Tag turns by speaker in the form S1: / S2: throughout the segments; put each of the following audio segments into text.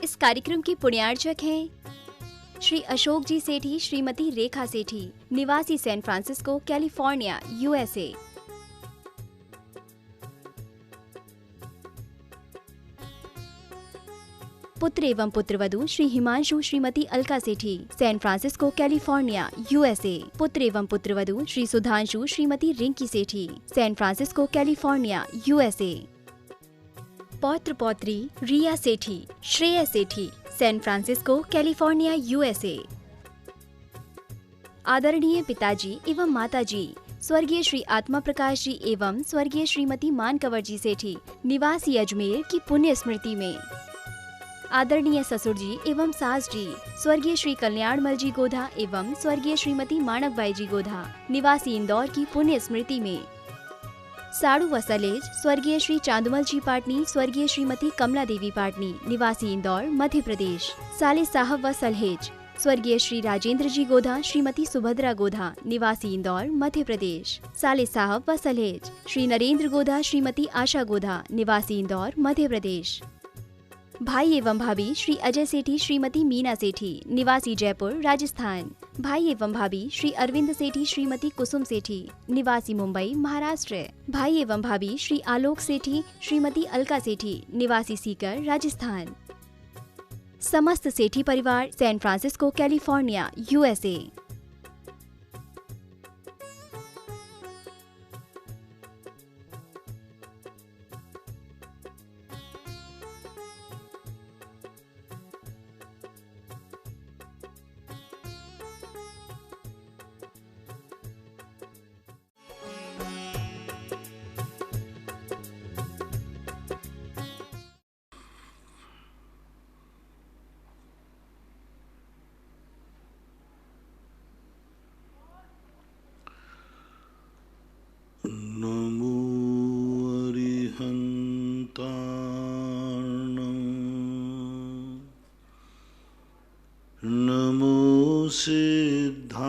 S1: इस कार्यक्रम की पुण्यार्चक हैं श्री अशोक जी सेठी, श्रीमती रेखा सेठी, निवासी सैन फ्रांसिस्को, कैलिफोर्निया, यूएसए। पुत्र एवं पुत्रवधू श्री हिमांशु, श्रीमती अलका सेठी, सैन फ्रांसिस्को, कैलिफोर्निया, यूएसए। पुत्र एवं पुत्रवधू श्री सुधांशु, श्रीमती रिंकी सेठी, सैन फ्रांसिस्को, कैलिफोर्निया, यूएसए। पौत्र पौत्री रिया सेठी, श्रेय सेठी, सैन फ्रांसिस्को, कैलिफोर्निया, यूएसए। आदरणीय पिताजी एवं माताजी स्वर्गीय श्री आत्मा प्रकाश जी एवं स्वर्गीय श्रीमती मानकवर जी सेठी, निवासी अजमेर की पुण्य स्मृति में। आदरणीय ससुर जी एवं सास जी स्वर्गीय श्री कल्याणमल जी गोधा एवं स्वर्गीय श्रीमती माणकबाई जी गोधा, निवासी इंदौर की पुण्य स्मृति में। साड़ू व सलेज स्वर्गीय श्री चांदुमल जी पाटनी, स्वर्गीय श्रीमती कमला देवी पाटनी, निवासी इंदौर, मध्य प्रदेश। साले साहब व सलहेज स्वर्गीय श्री राजेंद्र जी गोधा, श्रीमती सुभद्रा गोधा, निवासी इंदौर, मध्य प्रदेश। साले साहब व सलहेज श्री नरेंद्र गोधा, श्रीमती आशा गोधा, निवासी इंदौर, मध्य प्रदेश। भाई एवं भाभी श्री अजय सेठी, श्रीमती मीना सेठी, निवासी जयपुर, राजस्थान। भाई एवं भाभी श्री अरविंद सेठी, श्रीमती कुसुम सेठी, निवासी मुंबई, महाराष्ट्र। भाई एवं भाभी श्री आलोक सेठी, श्रीमती अलका सेठी, निवासी सीकर, राजस्थान। समस्त सेठी परिवार, सैन फ्रांसिस्को, कैलिफोर्निया, यूएसए।
S2: नमो अरिहन्ताणं नमो सिद्धाणं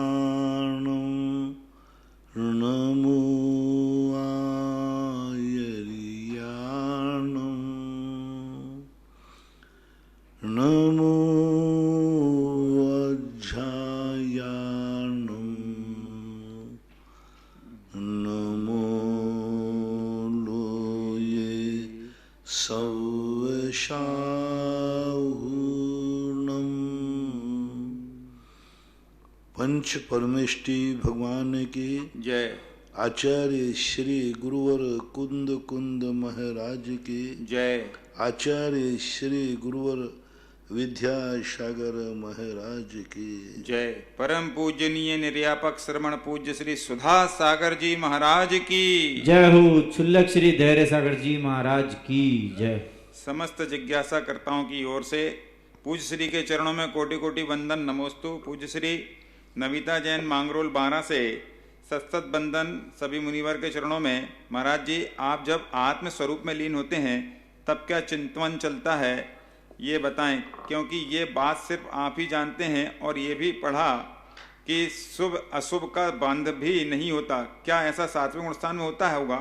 S2: नमो आयर्याणं नमो अध्यायाणं नमो लोये सवशाहुणम्। पंच परमेष्टि भगवान की
S3: जय।
S2: आचार्य श्री गुरुवर कुंद कुंद महाराज की
S3: जय।
S2: आचार्य श्री गुरुवर विद्यासागर महाराज की
S3: जय। परम पूजनीय निर्यापक श्रमण पूज्य श्री सुधा सागर जी महाराज की
S4: जय हो। छुल्लक श्री धैर्य सागर जी महाराज की जय।
S3: समस्त जिज्ञासा कर्ताओं की ओर से पूज्य श्री के चरणों में कोटि कोटि वंदन नमोस्तु। पूज्य श्री नविता जैन मांगरोल 12 से सतत बंदन सभी मुनिवर के चरणों में। महाराज जी, आप जब आत्म स्वरूप में लीन होते हैं तब क्या चिंतन चलता है, ये बताएं, क्योंकि ये बात सिर्फ आप ही जानते हैं। और ये भी पढ़ा कि शुभ अशुभ का बंध भी नहीं होता, क्या ऐसा सातवें गुण स्थान में होता है? होगा।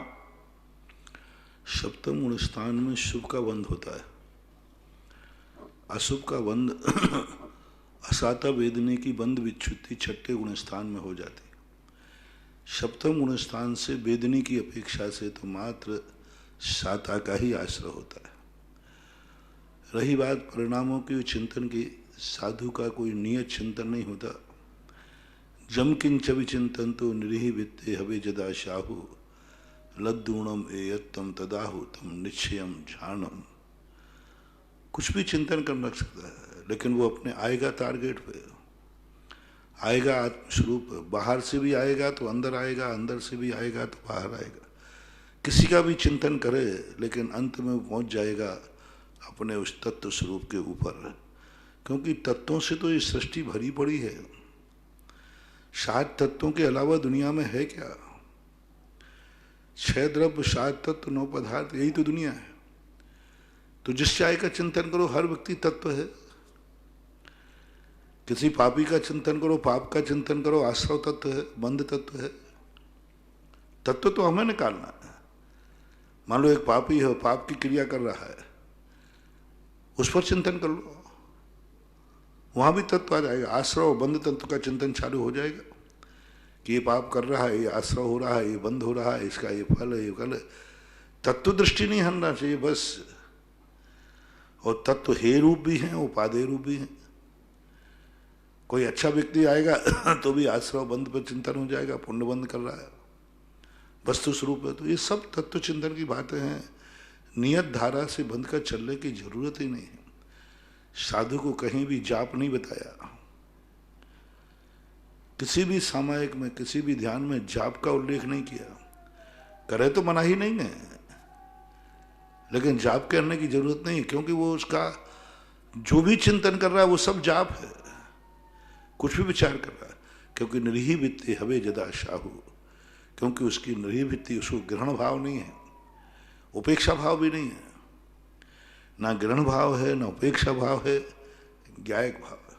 S2: सप्तम गुण स्थान में शुभ का बंध होता है, अशुभ का बंध असाता वेदने की बंध विच्छुति छठे गुण स्थान में हो जाती। सप्तम गुण स्थान से वेदनी की अपेक्षा से तो मात्र साता का ही आश्रय होता है। रही बात परिणामों के चिंतन की, साधु का कोई नियत चिंतन नहीं होता। जम किंच विचिंतन तो निरीह वित्ते हवे जदा शाहु लद्दूणम एयत्तम तदाहु तम निश्चयम झानम। कुछ भी चिंतन कर रख सकता है, लेकिन वो अपने आएगा टारगेट पे आएगा, आत्मस्वरूप। बाहर से भी आएगा तो अंदर आएगा, अंदर से भी आएगा तो बाहर आएगा। किसी का भी चिंतन करे लेकिन अंत में पहुंच जाएगा अपने उस तत्व स्वरूप के ऊपर, क्योंकि तत्वों से तो ये सृष्टि भरी पड़ी है। 7 तत्वों के अलावा दुनिया में है क्या? 6 द्रव्य, 7 तत्व, 9 पदार्थ, यही तो दुनिया है। तो जिस चाय का चिंतन करो हर व्यक्ति तत्व है। किसी पापी का चिंतन करो, पाप का चिंतन करो, आश्रव तत्व है, बंध तत्व है। तत्व तो हमें निकालना है। मान लो एक पापी है, पाप की क्रिया कर रहा है, उस पर चिंतन कर लो। वहाँ भी तत्व आ जाएगा। आश्रव और बंध तत्व का चिंतन चालू हो जाएगा कि ये पाप कर रहा है, ये आश्रव हो रहा है, ये बंध हो रहा है, इसका ये फल है, ये फल है। तत्व दृष्टि नहीं हटना चाहिए बस। और तत्व हे रूप भी हैं, उपादेय रूप भी हैं। कोई अच्छा व्यक्ति आएगा तो भी आश्रव बंध पर चिंतन हो जाएगा, पुण्य बंध कर रहा है, वस्तु स्वरूप है। तो ये सब तत्व चिंतन की बातें हैं। नियत धारा से बंध कर चलने की जरूरत ही नहीं है। साधु को कहीं भी जाप नहीं बताया, किसी भी सामायिक में, किसी भी ध्यान में जाप का उल्लेख नहीं किया। करे तो मना ही नहीं है, लेकिन जाप करने की जरूरत नहीं है, क्योंकि वो उसका जो भी चिंतन कर रहा है वो सब जाप है। कुछ भी विचार कर रहा है, क्योंकि निरीह वित्ति हवे जदा शाहू, क्योंकि उसकी निरीह वित्ति, उसको ग्रहण भाव नहीं है, उपेक्षा भाव भी नहीं है। ना ग्रहण भाव है, ना उपेक्षा भाव है, ज्ञायक भाव है।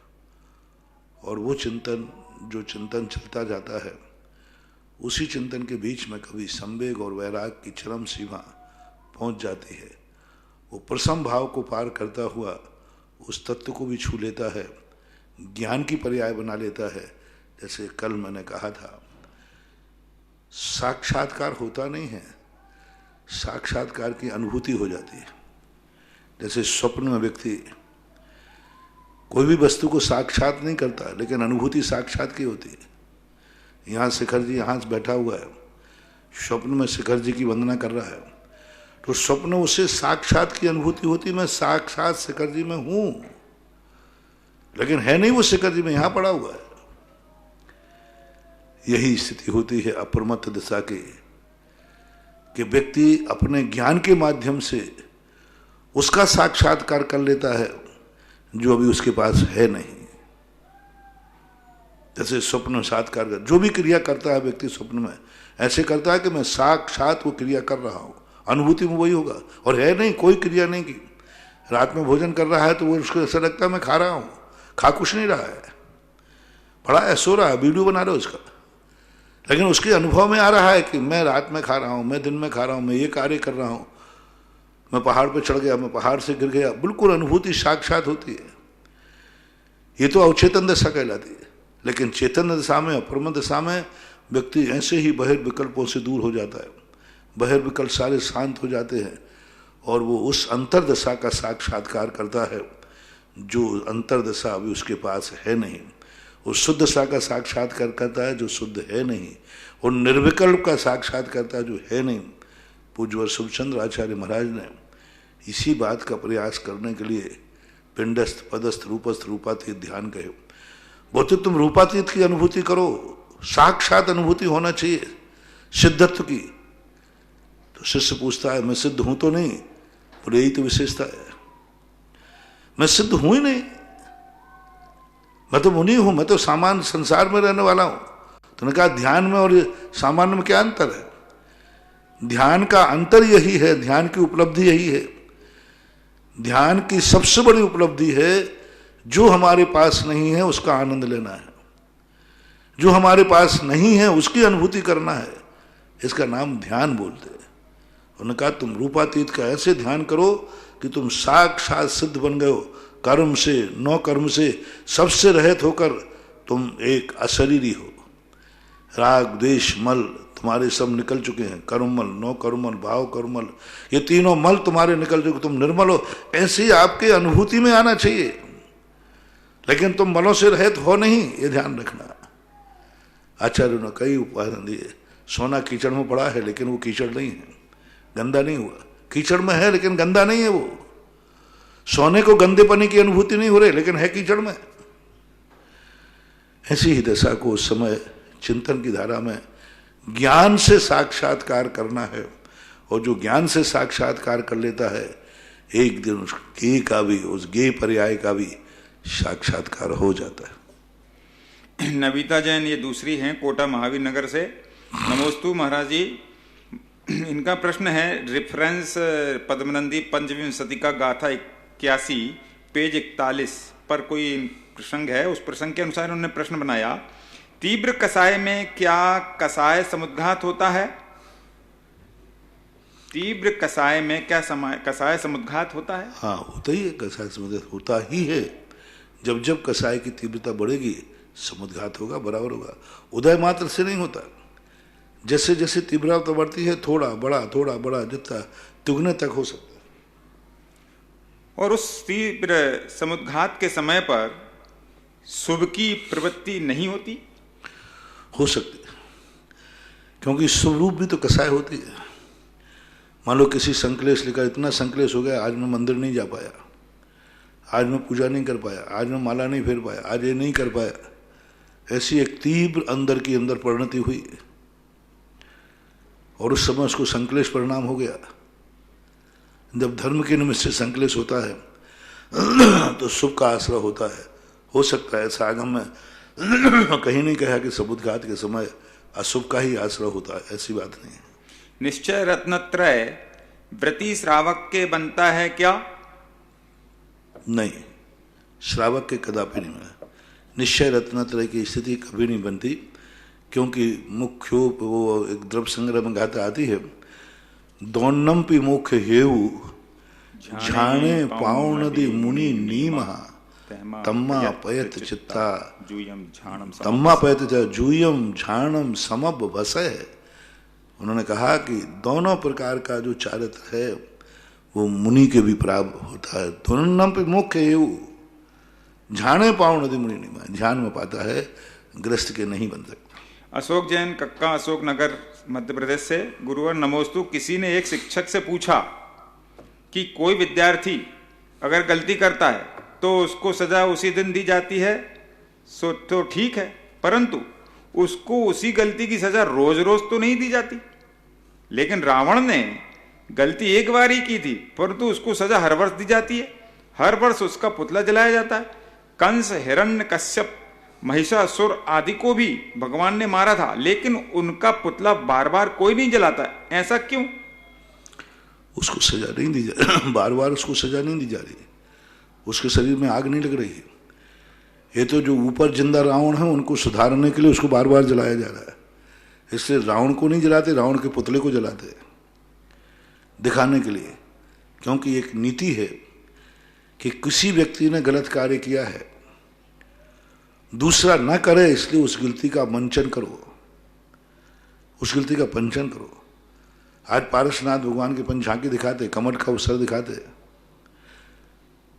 S2: और वो चिंतन, जो चिंतन चलता जाता है, उसी चिंतन के बीच में कभी संवेग और वैराग की चरम सीमा पहुंच जाती है। वो प्रसम भाव को पार करता हुआ उस तत्व को भी छू लेता है, ज्ञान की पर्याय बना लेता है। जैसे कल मैंने कहा था, साक्षात्कार होता नहीं है, साक्षात्कार की अनुभूति हो जाती है। जैसे स्वप्न में व्यक्ति कोई भी वस्तु को साक्षात नहीं करता, लेकिन अनुभूति साक्षात की होती है। यहाँ शिखर जी यहाँ से बैठा हुआ है, स्वप्न में शिखर जी की वंदना कर रहा है, तो स्वप्न उसे साक्षात की अनुभूति होती, मैं साक्षात शिखर जी में हूं, लेकिन है नहीं वो शिखर जी में, यहां पड़ा हुआ है। यही स्थिति होती है अप्रमत्त दशा की, कि व्यक्ति अपने ज्ञान के माध्यम से उसका साक्षात्कार कर लेता है जो अभी उसके पास है नहीं। जैसे स्वप्न साक्षात्कार, जो भी क्रिया करता है व्यक्ति स्वप्न में, ऐसे करता है कि मैं साक्षात वो क्रिया कर रहा हूं, अनुभूति में वही होगा, और है नहीं, कोई क्रिया नहीं की। रात में भोजन कर रहा है तो वो उसको ऐसा लगता है मैं खा रहा हूं, खा कुछ नहीं रहा है, पड़ा है, सो रहा है, वीडियो बना रहा है उसका, लेकिन उसके अनुभव में आ रहा है कि मैं रात में खा रहा हूं, मैं दिन में खा रहा हूं, मैं ये कार्य कर रहा हूं, मैं पहाड़ पे चढ़ गया, मैं पहाड़ से गिर गया। बिल्कुल अनुभूति साक्षात होती है। ये तो अवचेतन दशा कहलाती है। लेकिन चेतन दशा में, अप्रमत्त दशा में व्यक्ति ऐसे ही बहिर्विकल्पों से दूर हो जाता है, बहिर्विकल्प सारे शांत हो जाते हैं, और वो उस अंतरदशा का साक्षात्कार करता है जो अंतरदशा अभी उसके पास है नहीं। उस शुद्ध दशा का साक्षात्कार करता है जो शुद्ध है नहीं, और निर्विकल्प का साक्षात करता है जो है नहीं। पूज्य शुभचंद्र आचार्य महाराज ने इसी बात का प्रयास करने के लिए पिंडस्थ, पदस्थ, रूपस्थ, रूपातीत ध्यान कहे। बोलते तुम रूपातीत की अनुभूति करो, साक्षात अनुभूति होना चाहिए सिद्धत्व की। तो शिष्य पूछता है मैं सिद्ध हूं तो नहीं? बोले यही तो विशेषता है, मैं सिद्ध हूं ही नहीं, मैं तो मुनि हूं, मैं तो सामान्य संसार में रहने वाला हूं। तो उन्होंने कहा ध्यान में और सामान्य में क्या अंतर है? ध्यान का अंतर यही है, ध्यान की उपलब्धि यही है। ध्यान की सबसे बड़ी उपलब्धि है जो हमारे पास नहीं है उसका आनंद लेना है, जो हमारे पास नहीं है उसकी अनुभूति करना है। इसका नाम ध्यान बोलते हैं। उन्होंने कहा तुम रूपातीत का ऐसे ध्यान करो कि तुम साक्षात सिद्ध बन गए हो, कर्म से, नौ कर्म से, सबसे रहित होकर तुम एक अशरीरी हो। राग, द्वेष, मल तुम्हारे सब निकल चुके हैं, कर्ममल, नौ कर्ममल, भाव कर्ममल, ये तीनों मल तुम्हारे निकल चुके, तुम निर्मल हो। ऐसे ही आपके अनुभूति में आना चाहिए, लेकिन तुम मलों से रहित हो नहीं, ये ध्यान रखना। आचार्यों ने कई उदाहरण दिए। सोना कीचड़ में पड़ा है लेकिन वो कीचड़ नहीं है, गंदा नहीं हुआ। कीचड़ में है लेकिन गंदा नहीं है वो। सोने को गंदेपने की अनुभूति नहीं हो रही लेकिन है कीचड़ में। ऐसी ही दशा को उस समय चिंतन की धारा में ज्ञान से साक्षात्कार करना है, और जो ज्ञान से साक्षात्कार कर लेता है एक दिन उस ज्ञेय का भी, उस ज्ञेय पर्याय का भी साक्षात्कार हो जाता है।
S3: नविता जैन ये दूसरी हैं, कोटा महावीर नगर से। नमोस्तु महाराज जी, इनका प्रश्न है रेफरेंस पद्मनंदी पंचविंशति का गाथा 81 पेज 41 पर कोई प्रसंग है। उस प्रसंग के अनुसार उन्होंने प्रश्न बनाया, तीव्र कसाय में क्या कसाय समुद्घात होता है? तीव्र कसाय में क्या कसाय समुद्घात होता है?
S2: हाँ, होता ही है, कसाय समुद्घात होता ही है। जब जब कसाय की तीव्रता बढ़ेगी समुद्घात होगा, बराबर होगा। उदय मात्र से नहीं होता, जैसे जैसे तीव्रता बढ़ती है थोड़ा बड़ा जितना दुगने तक हो सकता है।
S3: और उस तीव्र समुद्घात के समय पर शुभ की प्रवृत्ति नहीं होती?
S2: हो सकती है, क्योंकि शुभ रूप भी तो कसाय होती है। मान लो किसी संकलेश लेकर, इतना संकलेश हो गया, आज मैं मंदिर नहीं जा पाया, आज मैं पूजा नहीं कर पाया, आज मैं माला नहीं फेर पाया, आज ये नहीं कर पाया, ऐसी एक तीव्र अंदर की अंदर परिणति हुई और उस समय उसको संकलेश परिणाम हो गया। जब धर्म के निमित्त से संकलेश होता है तो शुभ का आश्रय होता है। हो सकता है, ऐसा आगम में कहीं नहीं कहा कि समुद्घात के समय अशुभ का ही आश्रय होता है, ऐसी बात नहीं है।
S3: निश्चय रत्नत्रय व्रती श्रावक के बनता है क्या?
S2: नहीं, श्रावक के कदापि नहीं बना। निश्चय रत्नत्रय की स्थिति कभी नहीं बनती, क्योंकि मुख्योप वो एक द्रव्य संग्रह में गाथा आती है, दोन्नम पी मुख्य हेऊ झाणे पाव नदी मुनि नीमहा तम्मा पयत चित्ता तम्मा पयत जूयम झाणम समब वसय। उन्होंने कहा कि दोनों प्रकार का जो चारित्र है वो मुनि के भी प्राप्त होता है। दोनों पे मुख्य हेऊ झाणे पाव नदी मुनि नीमहा, ध्यान में पाता है, ग्रस्त के नहीं बन सकता।
S3: अशोक जैन, कक्का, अशोक नगर, मध्य प्रदेश से। गुरुवर नमोस्तु। किसी ने एक शिक्षक से पूछा कि कोई विद्यार्थी अगर गलती करता है तो उसको सजा उसी दिन दी जाती है, सो तो ठीक है, परंतु उसको उसी गलती की सजा रोज रोज तो नहीं दी जाती। लेकिन रावण ने गलती एक बार ही की थी, परंतु उसको सजा हर वर्ष दी जाती है, हर वर्ष उसका पुतला जलाया जाता है। कंस, हिरण्यकश्यप, महिषासुर आदि को भी भगवान ने मारा था, लेकिन उनका पुतला बार बार कोई नहीं जलाता। ऐसा क्यों?
S2: उसको सजा नहीं दी जा बार बार उसको सजा नहीं दी जा रही, उसके शरीर में आग नहीं लग रही है। ये तो जो ऊपर जिंदा रावण है उनको सुधारने के लिए उसको बार बार जलाया जा रहा है। इसलिए रावण को नहीं जलाते, रावण के पुतले को जलाते हैं दिखाने के लिए, क्योंकि एक नीति है कि किसी व्यक्ति ने गलत कार्य किया है, दूसरा न करे, इसलिए उस गलती का मंचन करो, उस गलती का पंचन करो। आज पारसनाथ भगवान के पंचांगी दिखाते, कमर का अवसर दिखाते,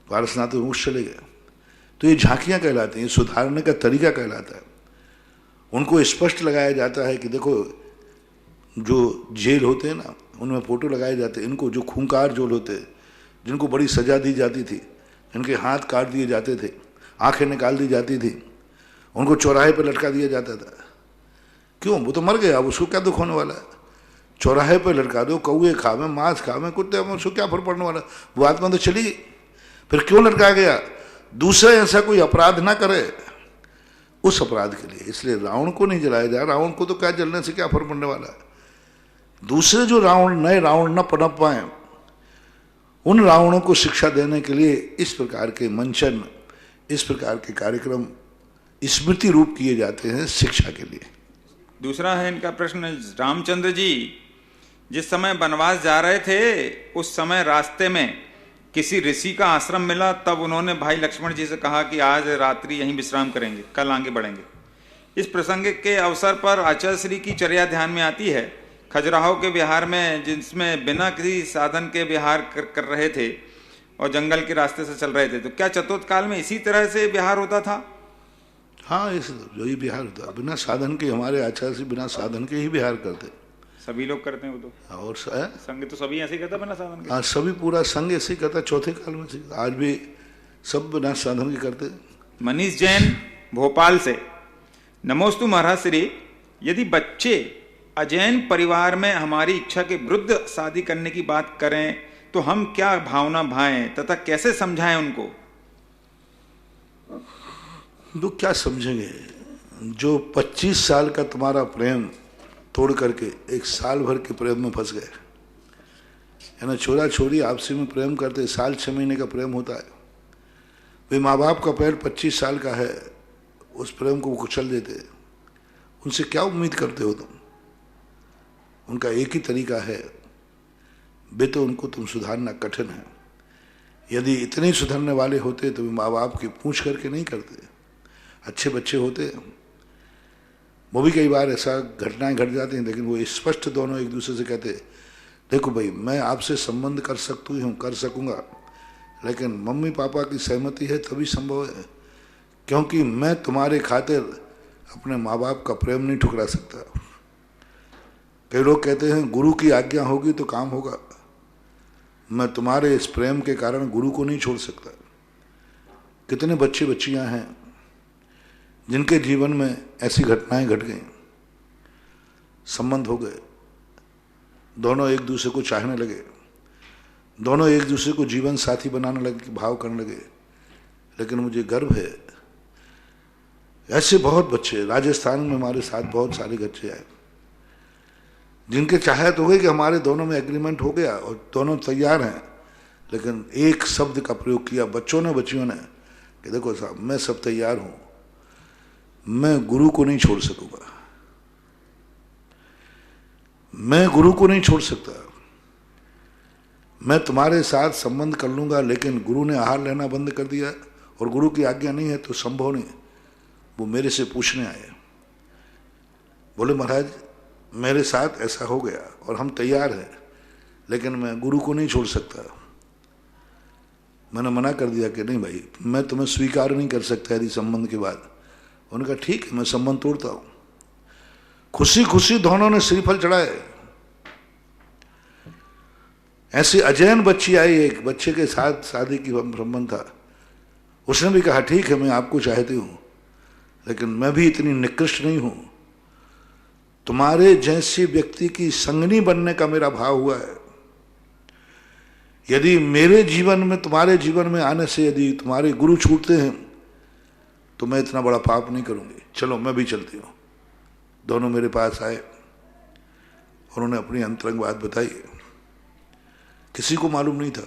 S2: पारसनाथ तो मुख चले गए। तो ये झांकियां कहलाती हैं, ये सुधारने का तरीका कहलाता है। उनको स्पष्ट लगाया जाता है कि देखो, जो जेल होते हैं ना, उनमें फोटो लगाए जाते हैं। इनको जो खूंखार जेल होते हैं, जिनको बड़ी सजा दी जाती थी, इनके हाथ काट दिए जाते थे, आंखें निकाल दी जाती थी, उनको चौराहे पर लटका दिया जाता था। क्यों? वो तो मर गया, अब उसको क्या दुख होने वाला है? चौराहे पर लटका दो, कौए खावे, मांस खावे, कुत्ते में, उसको क्या फर्क पड़ने वाला? वो आत्मा तो चली गई। फिर क्यों लटका गया? दूसरे ऐसा कोई अपराध ना करे उस अपराध के लिए। इसलिए रावण को नहीं जलाया जा। रावण को तो क्या जलने से क्या फर्क पड़ने वाला है? दूसरे जो रावण, नए रावण न पनप पाए, उन रावणों को शिक्षा देने के लिए इस प्रकार के मंचन, इस प्रकार के कार्यक्रम स्मृति रूप किए जाते हैं शिक्षा के लिए।
S3: दूसरा है इनका प्रश्न, रामचंद्र जी जिस समय वनवास जा रहे थे, उस समय रास्ते में किसी ऋषि का आश्रम मिला, तब उन्होंने भाई लक्ष्मण जी से कहा कि आज रात्रि यहीं विश्राम करेंगे, कल आगे बढ़ेंगे। इस प्रसंग के अवसर पर आचार्य श्री की चर्या ध्यान में आती है। खजुराहो के विहार में, जिसमें बिना किसी साधन के विहार कर रहे थे और जंगल के रास्ते से चल रहे थे, तो क्या चतुर्थ काल में इसी तरह से विहार होता था?
S2: हाँ, इस जो ही विहार होता, बिना साधन के। हमारे आचार्य से बिना साधन के ही विहार करते।
S3: सभी लोग करते हैं वो तो,
S2: और
S3: संघ तो सभी ऐसे ही करता बिना साधन के।
S2: हाँ, सभी पूरा संघ ऐसे ही करता, चौथे काल में से। आज भी सब बिना साधन के करते।
S3: मनीष जैन, भोपाल से। नमोस्तु महाराज श्री। यदि बच्चे अजैन परिवार में हमारी इच्छा के विरुद्ध शादी करने की बात करें तो हम क्या भावना भाएं तथा कैसे समझाएं उनको?
S2: वो क्या समझेंगे? जो 25 साल का तुम्हारा प्रेम तोड़ करके एक साल भर के प्रेम में फंस गए, है ना। छोरा छोरी आपसी में प्रेम करते, साल 6 महीने का प्रेम होता है। वे माँ बाप का पैर 25 साल का है, उस प्रेम को कुचल देते। उनसे क्या उम्मीद करते हो तुम? उनका एक ही तरीका है, बेटे उनको तुम सुधारना कठिन है। यदि इतने सुधरने वाले होते तो माँ बाप की पूछ करके नहीं करते, अच्छे बच्चे होते। वो भी कई बार ऐसा घटनाएं घट जाती हैं, लेकिन वो स्पष्ट दोनों एक दूसरे से कहते, देखो भाई मैं आपसे संबंध कर सकती हूँ, कर सकूँगा, लेकिन मम्मी पापा की सहमति है तभी संभव है, क्योंकि मैं तुम्हारे खातिर अपने माँ बाप का प्रेम नहीं ठुकरा सकता। कई लोग कहते हैं गुरु की आज्ञा होगी तो काम होगा, मैं तुम्हारे इस प्रेम के कारण गुरु को नहीं छोड़ सकता। कितने बच्चे बच्चियां हैं जिनके जीवन में ऐसी घटनाएं घट गई, संबंध हो गए, दोनों एक दूसरे को चाहने लगे, दोनों एक दूसरे को जीवन साथी बनाने लगे, भाव करने लगे। लेकिन मुझे गर्व है, ऐसे बहुत बच्चे राजस्थान में हमारे साथ बहुत सारे बच्चे आए जिनके चाहत हो गई कि हमारे दोनों में एग्रीमेंट हो गया और दोनों तैयार हैं, लेकिन एक शब्द का प्रयोग किया बच्चों ने, बच्चियों ने, कि देखो साहब मैं सब तैयार हूं, मैं गुरु को नहीं छोड़ सकूंगा, मैं गुरु को नहीं छोड़ सकता, मैं तुम्हारे साथ संबंध कर लूंगा, लेकिन गुरु ने आहार लेना बंद कर दिया और गुरु की आज्ञा नहीं है तो संभव नहीं। वो मेरे से पूछने आए, बोले महाराज मेरे साथ ऐसा हो गया और हम तैयार हैं, लेकिन मैं गुरु को नहीं छोड़ सकता। मैंने मना कर दिया कि नहीं भाई, मैं तुम्हें स्वीकार नहीं कर सकता यदि संबंध के बाद। उन्होंने कहा ठीक है, मैं संबंध तोड़ता हूं। खुशी खुशी दोनों ने श्रीफल चढ़ाए। ऐसी अजैन बच्ची आई, एक बच्चे के साथ शादी की संबंध था, उसने भी कहा ठीक है मैं आपको चाहती हूं, लेकिन मैं भी इतनी निकृष्ट नहीं हूं, तुम्हारे जैसे व्यक्ति की संगनी बनने का मेरा भाव हुआ है। यदि मेरे जीवन में तुम्हारे जीवन में आने से यदि तुम्हारे गुरु छूटते हैं तो मैं इतना बड़ा पाप नहीं करूंगी, चलो मैं भी चलती हूं। दोनों मेरे पास आए, उन्होंने अपनी अंतरंग बात बताई। किसी को मालूम नहीं था,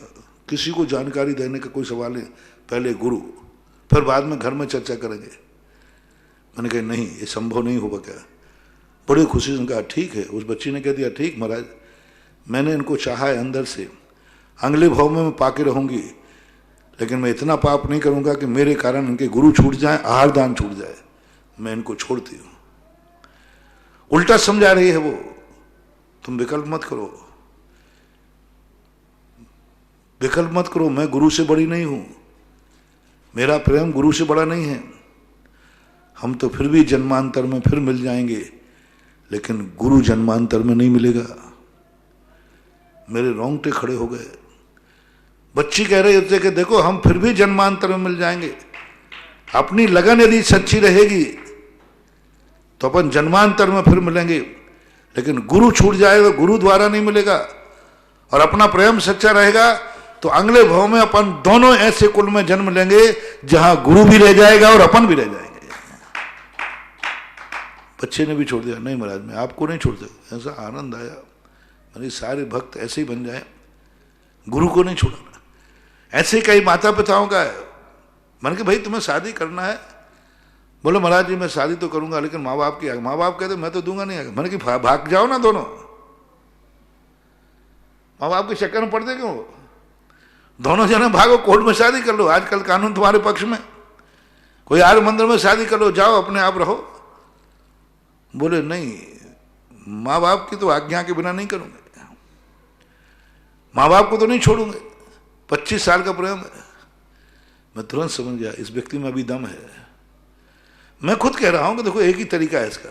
S2: किसी को जानकारी देने का कोई सवाल नहीं, पहले गुरु, फिर बाद में घर में चर्चा करेंगे। मैंने कहा नहीं ये संभव नहीं होगा क्या? बड़ी खुशी से कहा ठीक है। उस बच्ची ने कह दिया ठीक महाराज, मैंने इनको चाहा है अंदर से, अगले भाव में मैं पाके रहूंगी, लेकिन मैं इतना पाप नहीं करूंगा कि मेरे कारण इनके गुरु छूट जाए, आहार दान छूट जाए। मैं इनको छोड़ती हूं। उल्टा समझा रही है वो, तुम विकल्प मत करो, विकल्प मत करो, मैं गुरु से बड़ी नहीं हूं, मेरा प्रेम गुरु से बड़ा नहीं है। हम तो फिर भी जन्मांतर में फिर मिल जाएंगे, लेकिन गुरु जन्मांतर में नहीं मिलेगा। मेरे रोंगटे खड़े हो गए। बच्ची कह रही होती है कि देखो हम फिर भी जन्मांतर में मिल जाएंगे, अपनी लगन यदि सच्ची रहेगी तो अपन जन्मांतर में फिर मिलेंगे, लेकिन गुरु छूट जाएगा, गुरु द्वारा नहीं मिलेगा। और अपना प्रेम सच्चा रहेगा तो अगले भाव में अपन दोनों ऐसे कुल में जन्म लेंगे जहां गुरु भी रह जाएगा और अपन भी रह जाएंगे। बच्चे ने भी छोड़ दिया, नहीं महाराज मैं आपको नहीं छोड़ सकता। ऐसा आनंद आया, मेरे सारे भक्त ऐसे ही बन जाए, गुरु को नहीं छोड़ना। ऐसे कई माता पिताओं का है। मैंने कहा भाई तुम्हें शादी करना है? बोले महाराज जी मैं शादी तो करूंगा, लेकिन माँ बाप की, माँ बाप कहते मैं तो दूंगा नहीं। मैंने कहा भाग जाओ ना दोनों, माँ बाप के चक्कर में पड़ते क्यों? दोनों जने भागो, कोर्ट में शादी कर लो, आजकल कानून तुम्हारे पक्ष में। कोई आर्य मंदिर में शादी कर लो, जाओ अपने आप रहो। बोले नहीं, माँ बाप की तो आज्ञा के बिना नहीं करूंगे, माँ बाप को तो नहीं छोड़ूंगे। 25 साल का प्रेम है। मैं तुरंत समझ गया इस व्यक्ति में अभी दम है। मैं खुद कह रहा हूं कि देखो एक ही तरीका है इसका।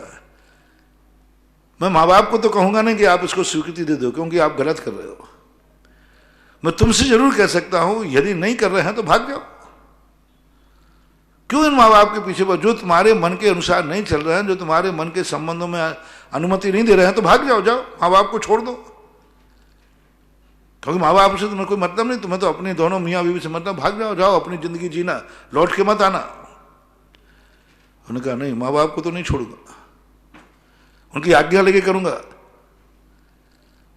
S2: मैं माँ बाप को तो कहूंगा नहीं कि आप इसको स्वीकृति दे दो, क्योंकि आप गलत कर रहे हो। मैं तुमसे जरूर कह सकता हूं यदि नहीं कर रहे हैं तो भाग जाओ। क्यों इन माँ बाप के पीछे जो तुम्हारे मन के अनुसार नहीं चल रहे हैं, जो तुम्हारे मन के संबंधों में अनुमति नहीं दे रहे हैं, तो भाग जाओ। जाओ माँ बाप को छोड़ दो, क्योंकि माँ बाप से तुम्हें कोई मतलब नहीं, तुम्हें तो अपने दोनों मियाँ बीवी से मतलब। भाग जाओ, जाओ अपनी जिंदगी जीना, लौट के मत आना। उन्होंने कहा नहीं माँ बाप को तो नहीं छोड़ूंगा, उनकी आज्ञा लेके करूंगा।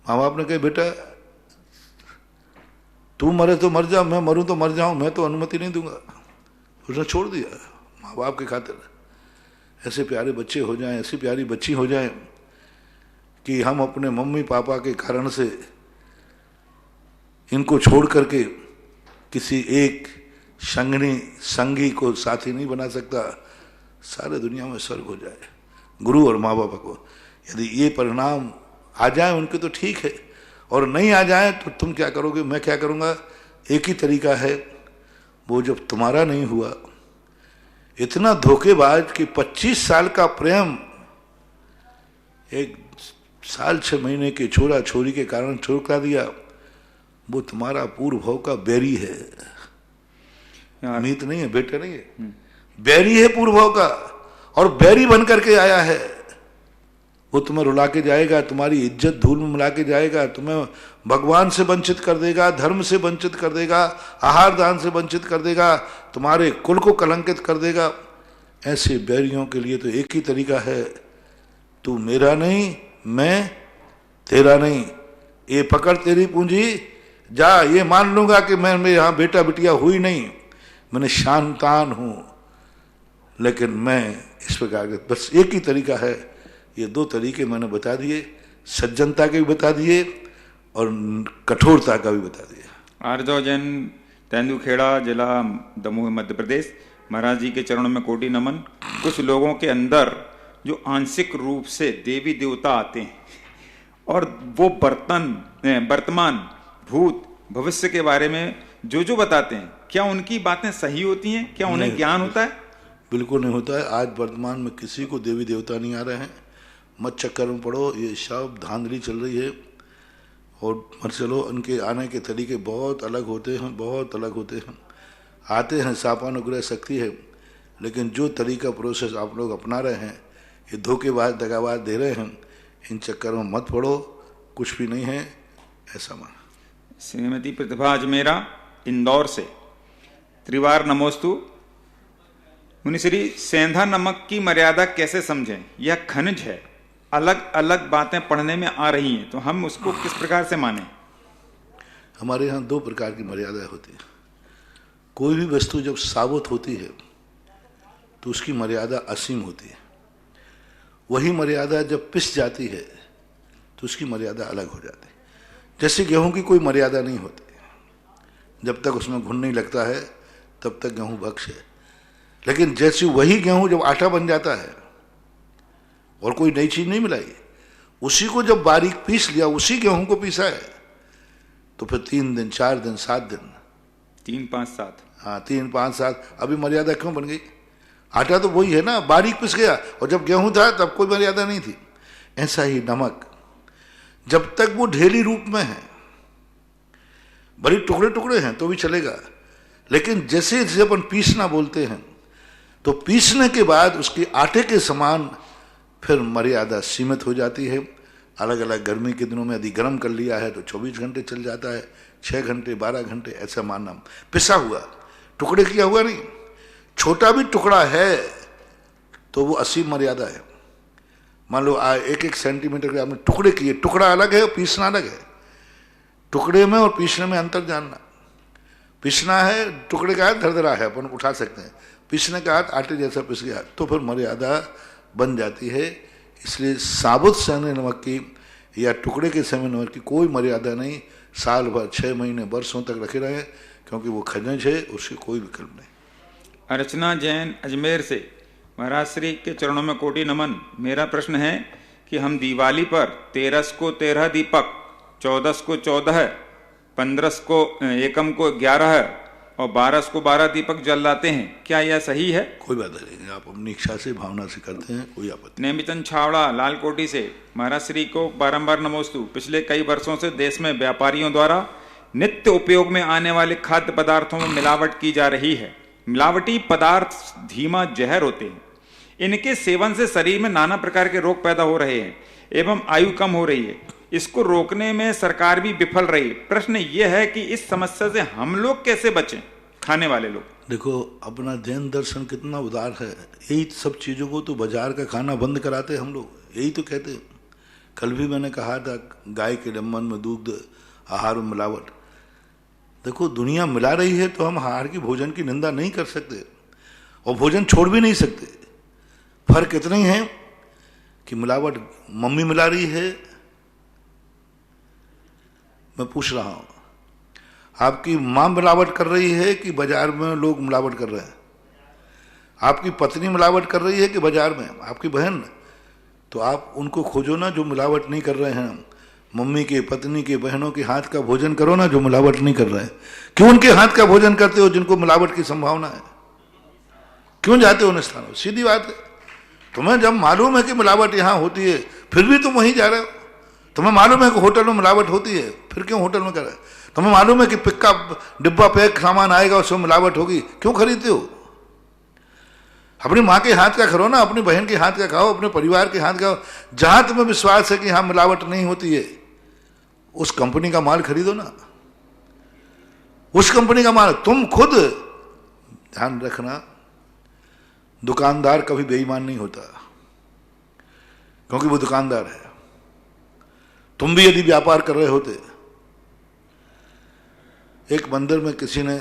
S2: माँ बाप ने कहा बेटा तू मरे तो मर जा, मैं मरूं तो मर जाऊं, मैं तो अनुमति नहीं दूंगा। उसने छोड़ दिया माँ बाप की खातिर। ऐसे प्यारे बच्चे हो जाएं, ऐसी प्यारी बच्ची हो जाएं कि हम अपने मम्मी पापा के कारण से इनको छोड़ करके किसी एक संगी को साथी नहीं बना सकता, सारे दुनिया में स्वर्ग हो जाए। गुरु और माँ बाप को यदि ये परिणाम आ जाए उनके तो ठीक है, और नहीं आ जाए तो तुम क्या करोगे, मैं क्या करूँगा। एक ही तरीका है, वो जब तुम्हारा नहीं हुआ, इतना धोखेबाज कि 25 साल का प्रेम 1 साल 6 महीने के छोरा छोरी के कारण छोड़ दिया, वो तुम्हारा पूर्व भाव का बैरी है, मीत नहीं है, बेटा नहीं है, बैरी है पूर्व भाव का, और बैरी बन करके आया है। वो तुम्हें रुला के जाएगा, तुम्हारी इज्जत धूल में मिला के जाएगा, तुम्हें भगवान से वंचित कर देगा, धर्म से वंचित कर देगा, आहार दान से वंचित कर देगा, तुम्हारे कुल को कलंकित कर देगा। ऐसे बैरियों के लिए तो एक ही तरीका है, तू मेरा नहीं, मैं तेरा नहीं, ये पकड़ तेरी पूंजी, जा, ये मान लूंगा कि मैं यहाँ बेटा बिटिया हुई नहीं, मैंने शांतान हूं, लेकिन मैं इस प्रकार के, बस एक ही तरीका है। ये 2 तरीके मैंने बता दिए, सज्जनता के भी बता दिए और कठोरता का भी बता दिया।
S3: आर्जव जैन, तेंदुखेड़ा जिला, दमोह, मध्य प्रदेश। महाराज जी के चरणों में कोटि नमन। कुछ लोगों के अंदर जो आंशिक रूप से देवी देवता आते हैं और वो वर्तमान, भूत, भविष्य के बारे में जो बताते हैं, क्या उनकी बातें सही होती हैं? क्या उन्हें ज्ञान होता है?
S2: बिल्कुल नहीं होता है। आज वर्तमान में किसी को देवी देवता नहीं आ रहे हैं, मत चक्कर में पड़ो, ये सब धांधली चल रही है। और मत चलो, उनके आने के तरीके बहुत अलग होते हैं, बहुत अलग होते हैं। आते हैं, शापानुग्रह शक्ति है, लेकिन जो तरीका प्रोसेस आप लोग अपना रहे हैं, ये धोखेबाज दगाबाज दे रहे हैं, इन चक्कर में मत पड़ो, कुछ भी नहीं है, ऐसा माना।
S3: श्रीमती प्रतिभा अजमेरा, इंदौर से। त्रिवार नमोस्तु। मुनिश्री, सेंधा नमक की मर्यादा कैसे समझें? यह खनिज है, अलग अलग बातें पढ़ने में आ रही हैं, तो हम उसको किस प्रकार से मानें?
S2: हमारे यहाँ 2 प्रकार की मर्यादा होती है। कोई भी वस्तु जब साबुत होती है तो उसकी मर्यादा असीम होती है। वही मर्यादा जब पिस जाती है तो उसकी मर्यादा अलग हो जाती है। जैसे गेहूं की कोई मर्यादा नहीं होती, जब तक उसमें घुन नहीं लगता है तब तक गेहूं भक्ष है। लेकिन जैसे वही गेहूं जब आटा बन जाता है और कोई नई चीज नहीं मिलाई, उसी को जब बारीक पीस लिया, उसी गेहूं को पीसा है, तो फिर 3 दिन, 4 दिन, 7 दिन,
S3: 3, 5, 7,
S2: हाँ 3, 5, 7, अभी मर्यादा क्यों बन गई? आटा तो वही है ना, बारीक पिस गया, और जब गेहूं था तब कोई मर्यादा नहीं थी। ऐसा ही नमक, जब तक वो ढेली रूप में है, बड़ी टुकड़े टुकड़े हैं तो भी चलेगा, लेकिन जैसे जैसे अपन पीसना बोलते हैं तो पीसने के बाद उसके आटे के समान फिर मर्यादा सीमित हो जाती है। अलग अलग गर्मी के दिनों में यदि गर्म कर लिया है तो 24 घंटे चल जाता है, 6 घंटे, 12 घंटे, ऐसा मानना। पिसा हुआ, टुकड़े किया हुआ नहीं, छोटा भी टुकड़ा है तो वो असीम मर्यादा है। मान लो 1-1 सेंटीमीटर के आपने टुकड़े किए, टुकड़ा अलग है और पीसना अलग है। टुकड़े में और पीसने में अंतर जानना। पीसना है, टुकड़े का हाथ धरधरा है, अपन उठा सकते हैं, पीसने का हाथ आटे जैसा पिस गया तो फिर मर्यादा बन जाती है। इसलिए साबुत सेंधे नमक की या टुकड़े के सेंधे नमक की कोई मर्यादा नहीं, साल भर, 6 महीने, वर्षों तक रखे रहें, क्योंकि वो खनिज है, उसकी कोई विकल्प नहीं।
S3: अर्चना जैन, अजमेर से। महाराज श्री के चरणों में कोटि नमन। मेरा प्रश्न है कि हम दिवाली पर 13 को 13 दीपक, 14 को 14, 15 को एकम को 11 और 12 को 12 दीपक जलाते हैं, क्या यह सही है?
S2: कोई बात नहीं, आप अपनी इच्छा से, भावना से करते हैं, कोई आपत्ति।
S3: नेमिचंद छावड़ा, लालकोटी से। महाराज श्री को बारंबार नमोस्तु। पिछले कई वर्षों से देश में व्यापारियों द्वारा नित्य उपयोग में आने वाले खाद्य पदार्थों में मिलावट की जा रही है। मिलावटी पदार्थ धीमा जहर होते हैं। इनके सेवन से शरीर में नाना प्रकार के रोग पैदा हो रहे हैं एवं आयु कम हो रही है। इसको रोकने में सरकार भी विफल रही है। प्रश्न यह है कि इस समस्या से हम लोग कैसे बचें, खाने वाले लोग? देखो,
S2: अपना जैन दर्शन कितना उदार है। यही सब चीज़ों को तो बाजार का खाना बंद कराते हम लोग, यही तो कहते हैं। कल भी मैंने कहा था, गाय के डम्बन में दूध, आहार में मिलावट। देखो, दुनिया मिला रही है तो हम आहार की, भोजन की निंदा नहीं कर सकते और भोजन छोड़ भी नहीं सकते। फर्क इतना ही है कि मिलावट मम्मी मिला रही है, मैं पूछ रहा हूं, आपकी माँ मिलावट कर रही है कि बाजार में लोग मिलावट कर रहे हैं? आपकी पत्नी मिलावट कर रही है कि बाजार में आपकी बहन? तो आप उनको खोजो ना जो मिलावट नहीं कर रहे हैं। मम्मी के, पत्नी के, बहनों के हाथ का भोजन करो ना जो मिलावट नहीं कर रहे हैं। क्यों उनके हाथ का भोजन करते हो जिनको मिलावट की संभावना है? क्यों जाते हो उन स्थानों? सीधी बात है। तुम्हें जब मालूम है कि मिलावट यहाँ होती है फिर भी तुम वहीं जा रहे हो। तुम्हें मालूम है कि होटल में मिलावट होती है फिर क्यों होटल में कर रहे हो? तुम्हें मालूम है कि पिक्का डिब्बा पैक सामान आएगा उसमें मिलावट होगी, क्यों खरीदते हो? अपनी माँ के हाथ का करो ना, अपनी बहन के हाथ का खाओ, अपने परिवार के हाथ का। जहां तुम्हें विश्वास है कि यहां मिलावट नहीं होती है उस कंपनी का माल खरीदो ना, उस कंपनी का माल। तुम खुद ध्यान रखना, दुकानदार कभी बेईमान नहीं होता क्योंकि वो दुकानदार है। तुम भी यदि व्यापार कर रहे होते, एक मंदिर में किसी ने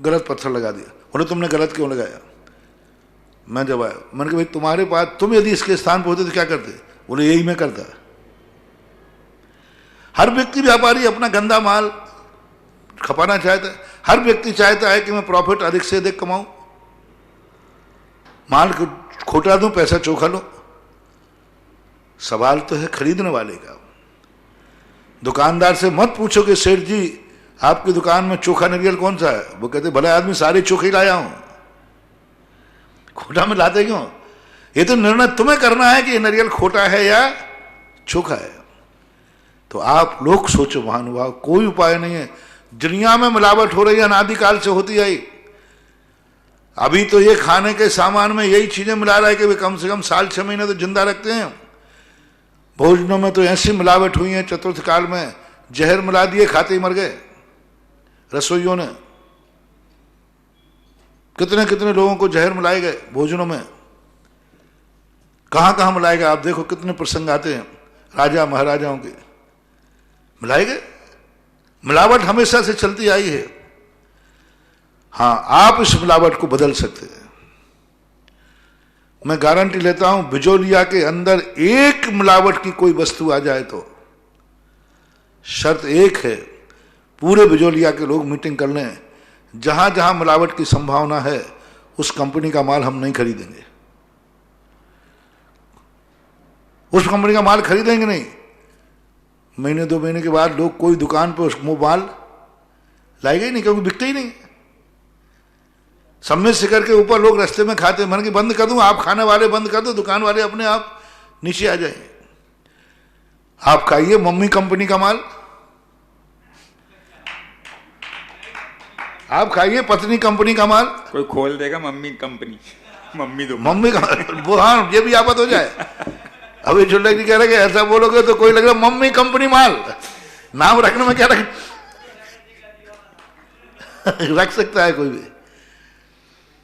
S2: गलत पत्थर लगा दिया, बोले तुमने गलत क्यों लगाया? मैं जब आया मैंने कहा भाई तुम्हारे पास, तुम यदि इसके स्थान पर होते तो क्या करते? बोले यही मैं करता। हर व्यक्ति व्यापारी अपना गंदा माल खपाना चाहता है। हर व्यक्ति चाहता है कि मैं प्रॉफिट अधिक से अधिक कमाऊं, माल खोटा दूं, पैसा चोखा लो। सवाल तो है खरीदने वाले का। दुकानदार से मत पूछो कि सेठ जी आपकी दुकान में चोखा नारियल कौन सा है। वो कहते भले आदमी सारे चोखे लाया हूं, खोटा में लाते क्यों? ये तो निर्णय तुम्हें करना है कि नारियल खोटा है या चोखा है। तो आप लोग सोचो महानुभाव, कोई उपाय नहीं है। दुनिया में मिलावट हो रही है, अनादिकाल से होती आई। अभी तो ये खाने के सामान में यही चीजें मिला रहा है कि वे कम से कम साल 6 महीने तो जिंदा रखते हैं। भोजनों में तो ऐसी मिलावट हुई है, चतुर्थ काल में जहर मिला दिए, खाते ही मर गए रसोइयों ने। कितने कितने लोगों को जहर मिलाए गए भोजनों में। कहां कहां मिलाए गए आप देखो, कितने प्रसंग आते हैं राजा महाराजाओं के, मिलाए गए। मिलावट हमेशा से चलती आई है। हां, आप इस मिलावट को बदल सकते हैं। मैं गारंटी लेता हूं, बिजोलिया के अंदर एक मिलावट की कोई वस्तु आ जाए तो शर्त एक है, पूरे बिजोलिया के लोग मीटिंग कर लें, जहां जहां मिलावट की संभावना है उस कंपनी का माल हम नहीं खरीदेंगे। उस कंपनी का माल खरीदेंगे नहीं। महीने 2 महीने के बाद लोग कोई दुकान पर वो माल लाएंगे ही नहीं, क्योंकि बिकते ही नहीं। सम्मित शिखर के ऊपर लोग रास्ते में खाते, मैंने कि बंद कर दूं, आप खाने वाले बंद कर दो, दुकान वाले अपने आप नीचे आ जाएंगे। आप खाइए मम्मी कंपनी का माल, आप खाइए पत्नी कंपनी का माल।
S3: कोई खोल देगा मम्मी कंपनी, मम्मी दो,
S2: मम्मी का वो, हाँ ये भी आफत हो जाए। अभी छुल्लक जी कह रहे कि ऐसा बोलोगे तो कोई लगेगा मम्मी कंपनी माल, नाम रखने में क्या रख सकता है कोई भी।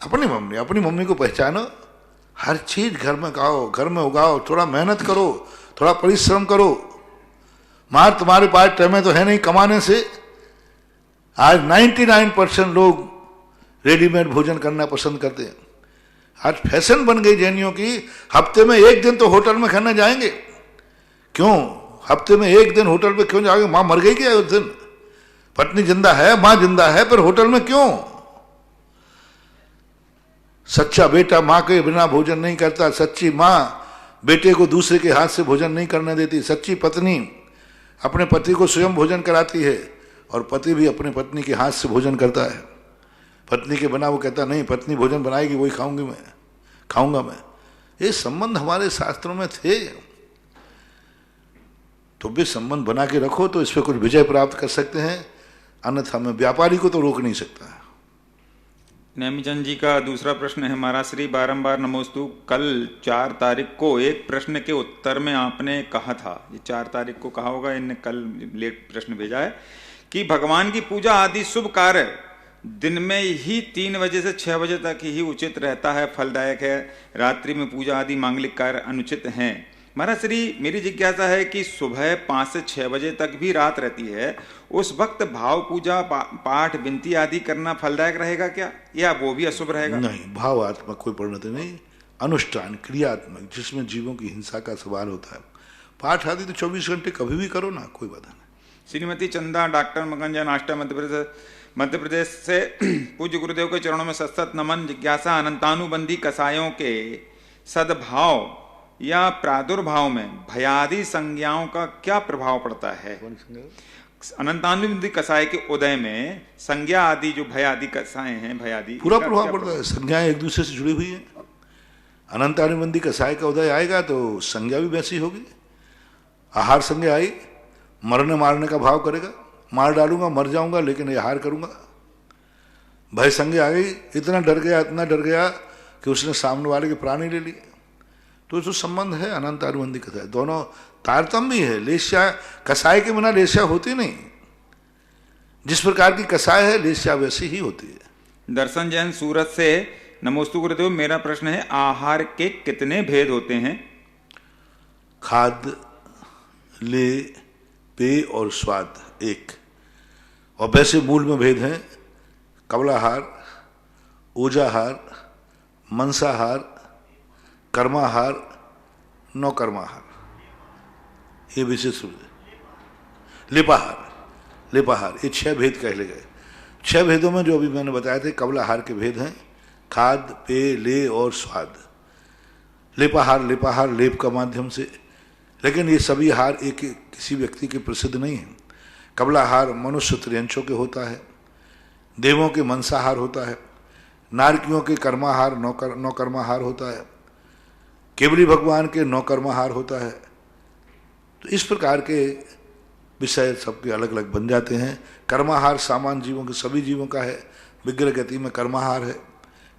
S2: अपनी मम्मी को पहचानो। हर चीज घर में खाओ, घर में उगाओ, थोड़ा मेहनत करो, थोड़ा परिश्रम करो। मार तुम्हारे पास टाइम तो है नहीं कमाने से। आज 99% लोग रेडीमेड भोजन करना पसंद करते हैं। आज फैशन बन गई जैनियों की, हफ्ते में 1 दिन तो होटल में खाना जाएंगे। क्यों हफ्ते में 1 दिन होटल पे क्यों जाओगे? मां मर गई क्या उस दिन? पत्नी जिंदा है, मां जिंदा है, पर होटल में क्यों? सच्चा बेटा मां के बिना भोजन नहीं करता। सच्ची मां बेटे को दूसरे के हाथ से भोजन नहीं करने देती। सच्ची पत्नी अपने पति को स्वयं भोजन कराती है और पति भी अपने पत्नी के हाथ से भोजन करता है। पत्नी के बिना वो कहता नहीं, पत्नी भोजन बनाएगी वही खाऊंगा मैं। ये संबंध हमारे शास्त्रों में थे। तो भी संबंध बना के रखो तो इस पर कुछ विजय प्राप्त कर सकते हैं, अन्यथा मैं व्यापारी को तो रोक नहीं सकता।
S3: नेमीचंद जी का दूसरा प्रश्न है, महाराज श्री बारंबार नमोस्तु। कल 4 तारीख को एक प्रश्न के उत्तर में आपने कहा था, ये 4 तारीख को कहा होगा, इनने कल लेट प्रश्न भेजा है, कि भगवान की पूजा आदि शुभ कार्य दिन में ही 3 बजे से 6 बजे तक ही उचित रहता है, फलदायक है। रात्रि में पूजा आदि मांगलिक कार्य अनुचित हैं। महाराज श्री, मेरी जिज्ञासा है कि सुबह 5 से 6 बजे तक भी रात रहती है, उस वक्त भाव पूजा पाठ विनती आदि करना फलदायक रहेगा क्या, या वो भी अशुभ रहेगा?
S2: नहीं, भावात्मक कोई परिणति नहीं, अनुष्ठान क्रियात्मक जिसमें जीवों की हिंसा का सवाल होता है। पाठ आदि तो 24 घंटे कभी भी करो ना, कोई बाधा नहीं।
S3: श्रीमती चंदा डॉक्टर मगनजन आष्टा मध्य प्रदेश से पूज्य गुरुदेव के चरणों में सतत नमन। जिज्ञासा, अनंतानुबंधी कसायों के सद्भाव या प्रादुर्भाव में भयादि संज्ञाओं का क्या प्रभाव पड़ता है? अनंतानुबंधी कसाय के उदय में संज्ञा आदि जो भयादि कसाय हैं, भयादि
S2: पूरा प्रभाव पड़ता है। संज्ञाएं एक दूसरे से जुड़ी हुई हैं। अनंतानुबंधी कसाय का उदय आएगा तो संज्ञा भी वैसी होगी। आहार संज्ञा आई, मरने मारने का भाव करेगा, मार डालूंगा, मर जाऊंगा, लेकिन ये हार करूंगा। भय संज्ञा आ गई, इतना डर गया कि उसने सामने वाले के प्राण ही ले लिए। तो जो संबंध है अनंत अनुबंधी कसाय, दोनों तारतम्य है। लेस्या कसाय के बिना लेस्या होती नहीं। जिस प्रकार की कसाय है लेस्या वैसी ही होती है।
S3: दर्शन जैन सूरत से नमोस्तु गुरुदेव, मेरा प्रश्न है आहार के कितने भेद होते हैं?
S2: खाद्य, ले, पेय और स्वाद एक। और वैसे मूल में भेद हैं कबलाहार, ओजाहार, मंसाहार, कर्माहार, नौकर्माहार। ये विशेष लेपाहार, ये 6 भेद कहे गए। 6 भेदों में जो अभी मैंने बताए थे कबलाहार के भेद हैं खाद्य, पेय, ले और स्वाद। लेपाहार लेप का माध्यम से, लेकिन ये सभी हार एक किसी व्यक्ति के प्रसिद्ध नहीं है। कबलाहार मनुष्य त्रियंशों के होता है, देवों के मंसाहार होता है, नारकियों के कर्माहार नौकर्माहार होता है, केवली भगवान के नौकर्माहार होता है। तो इस प्रकार के विषय सबके अलग अलग बन जाते हैं। कर्माहार सामान्य जीवों के सभी जीवों का है। विग्रह गति में कर्माहार है,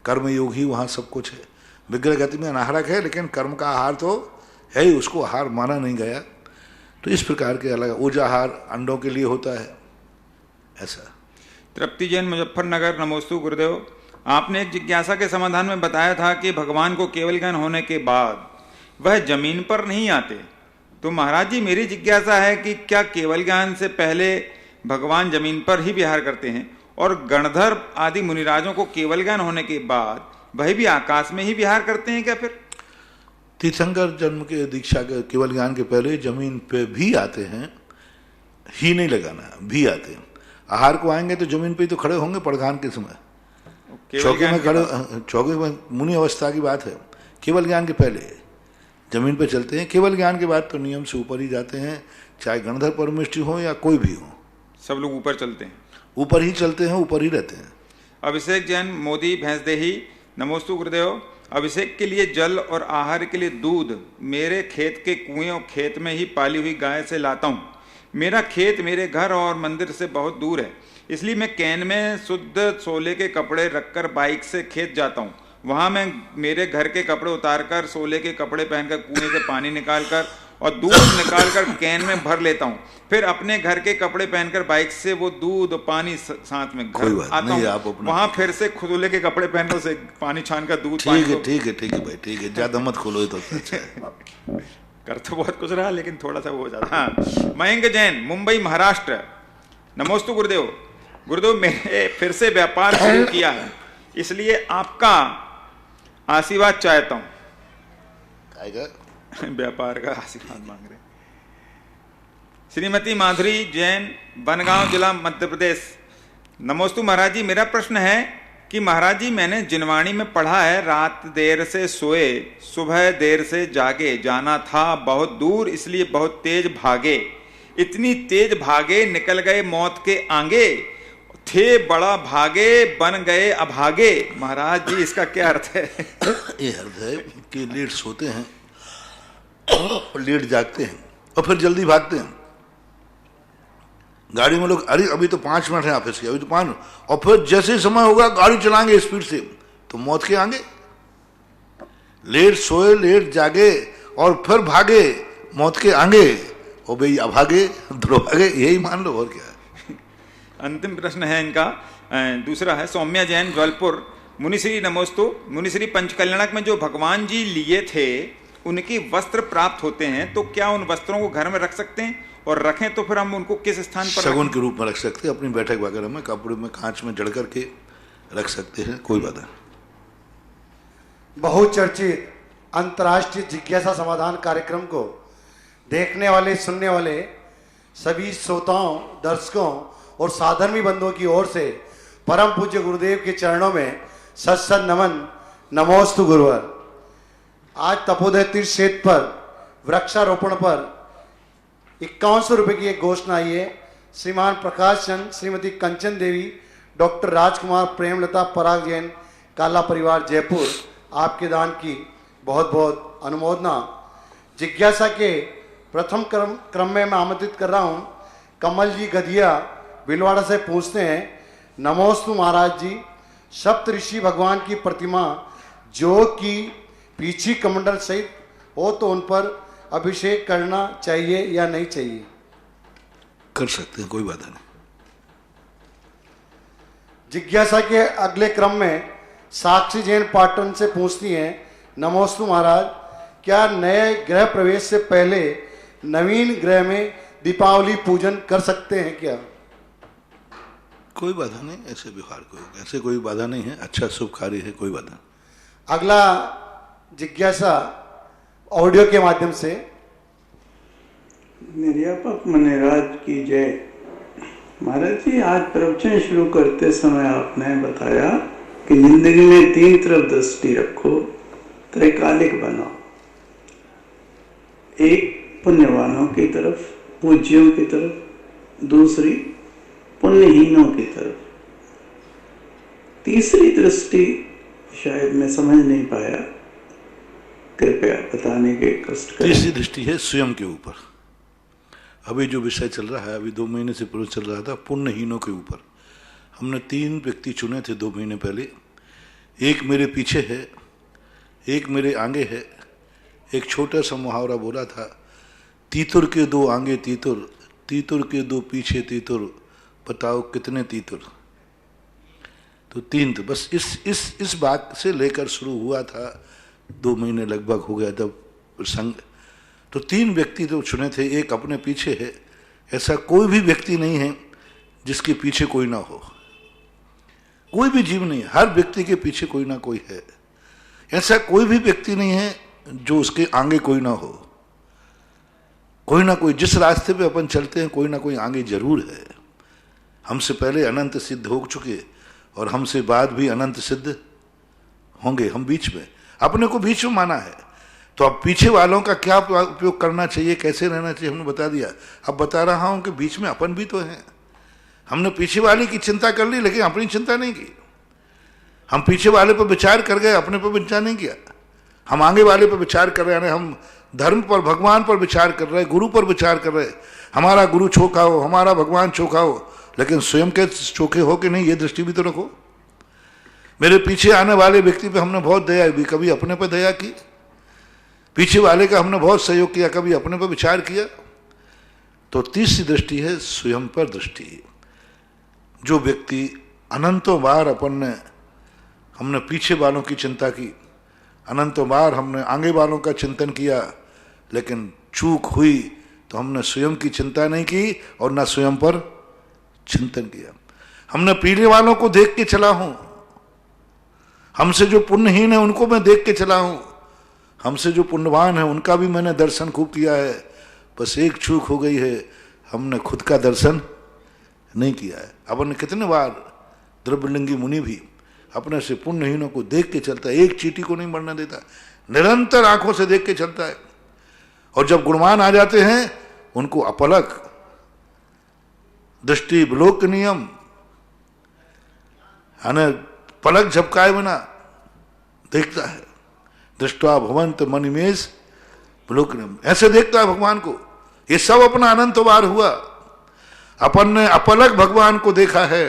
S2: कर्मयोग ही वहाँ सब कुछ है। विग्रह गति में अनाहारक है, लेकिन कर्म का आहार तो है ही, उसको आहार माना नहीं गया। तो इस प्रकार के अलग। ऊर्जाहार अंडों के लिए होता है, ऐसा।
S3: तृप्ति जैन मुजफ्फरनगर, नमोस्तु गुरुदेव, आपने एक जिज्ञासा के समाधान में बताया था कि भगवान को केवल ज्ञान होने के बाद वह जमीन पर नहीं आते। तो महाराज जी, मेरी जिज्ञासा है कि क्या केवल ज्ञान से पहले भगवान जमीन पर ही विहार करते हैं और गणधर आदि मुनिराजों को केवल ज्ञान होने के बाद वह भी आकाश में ही विहार करते हैं क्या? फिर
S2: तीर्थंकर जन्म के दीक्षा के केवल ज्ञान के पहले जमीन पे भी आते हैं, ही नहीं लगाना, भी आते हैं। आहार को आएंगे तो जमीन पे ही तो खड़े होंगे पड़घान के समय, चौके में खड़े, चौके में मुनि अवस्था की बात है। केवल ज्ञान के पहले जमीन पे चलते हैं, केवल ज्ञान के बाद तो नियम से ऊपर ही जाते हैं। चाहे गणधर परमेष्टि हो या कोई भी हो,
S3: सब लोग ऊपर चलते हैं,
S2: ऊपर ही चलते हैं, ऊपर ही रहते हैं।
S3: अभिषेक जैन मोदी भैंसदेही, नमोस्तु गुरुदेव, अभिषेक के लिए जल और आहार के लिए दूध मेरे खेत के कुएं और खेत में ही पाली हुई गाय से लाता हूँ। मेरा खेत मेरे घर और मंदिर से बहुत दूर है, इसलिए मैं कैन में शुद्ध सोले के कपड़े रखकर बाइक से खेत जाता हूँ। वहाँ मैं मेरे घर के कपड़े उतारकर सोले के कपड़े पहनकर कुएं से पानी निकालकर और दूध निकालकर कैन में भर लेता हूँ। फिर अपने घर के कपड़े पहनकर बाइक से वो दूध पानी साथ में घर आता हूँ। वहाँ फिर से सोले के कपड़े पहनकर से पानी छानकर दूध।
S2: ठीक है भाई, ठीक है, ज्यादा मत खोलो तो अच्छा है।
S3: कर तो बहुत कुछ रहा, लेकिन थोड़ा सा वो हो जाता। हाँ, मयंक जैन, मुंबई महाराष्ट्र, नमोस्तु गुरुदेव। गुरुदेव, मैंने फिर से व्यापार शुरू किया है, इसलिए आपका आशीर्वाद चाहता हूँ। व्यापार का आशीर्वाद मांग रहे। श्रीमती माधुरी जैन, बनगांव जिला मध्य प्रदेश, नमोस्तु महाराज जी, मेरा प्रश्न है कि महाराज जी, मैंने जिनवाणी में पढ़ा है रात देर से सोए सुबह देर से जागे, जाना था बहुत दूर इसलिए बहुत तेज भागे, इतनी तेज भागे निकल गए मौत के आगे, थे बड़ा भागे बन गए अभागे। महाराज जी, इसका क्या अर्थ है?
S2: ये अर्थ है कि लेट सोते हैं, लेट जागते हैं और फिर जल्दी भागते हैं। गाड़ी में लोग, अरे अभी तो 5 मिनट है ऑफिस के, अभी तो 5, और फिर जैसे समय होगा गाड़ी चलाएंगे स्पीड से तो मौत के आगे। लेट सोए लेट जागे और फिर भागे मौत के आगे, और भाई अभागे दुर्भागे, यही मान लो, और क्या है।
S3: अंतिम प्रश्न है इनका, दूसरा है सौम्या जैन, जबलपुर, मुनिश्री नमोस्तु। मुनिश्री, पंचकल्याणक में जो भगवान जी लिए थे उनके वस्त्र प्राप्त होते हैं, तो क्या उन वस्त्रों को घर में रख सकते हैं? और रखें तो फिर हम उनको किस स्थान पर
S2: शगुन के रूप में रख सकते हैं, अपनी बैठक वगैरह में कपड़े में कांच में जड़ करके रख सकते हैं, कोई बात नहीं।
S5: बहुचर्चित अंतर्राष्ट्रीय जिज्ञासा समाधान कार्यक्रम को देखने वाले सुनने वाले सभी श्रोताओं, दर्शकों और साधर्मी बंधुओं की ओर से परम पूज्य गुरुदेव के चरणों में सत सत नमन। नमोस्तु गुरुवर। आज तपोदय तीर्थ क्षेत्र पर वृक्षारोपण पर 5100 रुपये की एक घोषणा आई है। श्रीमान प्रकाश चंद, श्रीमती कंचन देवी, डॉक्टर राजकुमार, प्रेमलता, पराग जैन, काला परिवार जयपुर, आपके दान की बहुत बहुत अनुमोदना। जिज्ञासा के प्रथम क्रम में मैं आमंत्रित कर रहा हूँ कमल जी गधिया भिलवाड़ा से पूछते हैं। नमोस्तु महाराज जी, सप्त ऋषि भगवान की प्रतिमा जो कि पीछी कमंडल सहित हो तो उन पर अभिषेक करना चाहिए या नहीं चाहिए?
S2: कर सकते हैं, कोई बाधा नहीं।
S5: जिज्ञासा के अगले क्रम में साक्षी जैन पाटन से पूछती हैं। नमोस्तु महाराज, क्या नए गृह प्रवेश से पहले नवीन गृह में दीपावली पूजन कर सकते हैं क्या?
S2: कोई बाधा नहीं, ऐसे व्यवहार कोई, ऐसे कोई बाधा नहीं है। अच्छा शुभ कार्य है, कोई बाधा।
S5: अगला जिज्ञासा ऑडियो के माध्यम से।
S6: निर्यापक मनेराज की जय। महाराज जी, आज प्रवचन शुरू करते समय आपने बताया कि जिंदगी में 3 तरफ दृष्टि रखो, त्रैकालिक बनाओ। एक पुण्यवानों की तरफ, पूज्यों की तरफ, दूसरी पुण्यहीनों की तरफ, तीसरी दृष्टि शायद मैं समझ नहीं पाया, कृपया बताने के कष्ट करें।
S2: तीसरी दृष्टि है स्वयं के ऊपर। अभी जो विषय चल रहा है, अभी 2 महीने से पूर्व चल रहा था, पुण्यहीनों के ऊपर। हमने 3 व्यक्ति चुने थे 2 महीने पहले। एक मेरे पीछे है, एक मेरे आगे है। एक छोटा सा मुहावरा बोला था, तीतुर के 2 आगे तीतुर, तीतुर के 2 पीछे तीतुर, बताओ कितने तीतुर? तो 3 तो बस इस बात से लेकर शुरू हुआ था। 2 महीने लगभग हो गया तब प्रसंग। तो 3 व्यक्ति तो चुने थे, एक अपने पीछे है। ऐसा कोई भी व्यक्ति नहीं है जिसके पीछे कोई ना हो। कोई भी जीव नहीं है, हर व्यक्ति के पीछे कोई ना कोई है। ऐसा कोई भी व्यक्ति नहीं है जो उसके आगे कोई ना हो। कोई ना कोई, जिस रास्ते पे अपन चलते हैं कोई ना कोई आगे जरूर है। हमसे पहले अनंत सिद्ध हो चुके और हमसे बाद भी अनंत सिद्ध होंगे। हम बीच में, अपने को बीच में माना है। तो अब पीछे वालों का क्या उपयोग करना चाहिए, कैसे रहना चाहिए, हमने बता दिया। अब बता रहा हूं कि बीच में अपन भी तो हैं। हमने पीछे वाले की चिंता कर ली लेकिन अपनी चिंता नहीं की। हम पीछे वाले पर विचार कर गए, अपने पर विचार नहीं किया। हम आगे वाले पर विचार कर रहे हैं, हम धर्म पर, भगवान पर विचार कर रहे हैं, गुरु पर विचार कर रहे हैं। हमारा गुरु चोखा हो, हमारा भगवान चोखा हो, लेकिन स्वयं के चोखे हो कि नहीं, ये दृष्टि भी तो रखो। मेरे पीछे आने वाले व्यक्ति पे हमने बहुत दया भी, कभी अपने पर दया की। पीछे वाले का हमने बहुत सहयोग किया, कभी अपने पर विचार किया। तो तीसरी दृष्टि है स्वयं पर दृष्टि। जो व्यक्ति अनंतों बार हमने पीछे वालों की चिंता की, अनंतों बार हमने आगे वालों का चिंतन किया, लेकिन चूक हुई तो हमने स्वयं की चिंता नहीं की और ना स्वयं पर चिंतन किया। हमने पीछे वालों को देख के चला हूं, हमसे जो पुण्यहीन है उनको मैं देख के चला हूं, हमसे जो पुण्यवान है उनका भी मैंने दर्शन खूब किया है। बस एक चूक हो गई है, हमने खुद का दर्शन नहीं किया है। अपन ने कितने बार, द्रव्यलिंगी मुनि भी अपने से पुण्यहीनों को देख के चलता है, एक चींटी को नहीं मरने देता, निरंतर आंखों से देख के चलता है। और जब गुणवान आ जाते हैं उनको अपलक दृष्टि विलोक नियम, पलक झपकाए बिना देखता है। दृष्टवा भवंत मनिमेश विलोक नियम, ऐसे देखता है भगवान को। ये सब अपना अनंत बार हुआ। अपन ने अपलक भगवान को देखा है,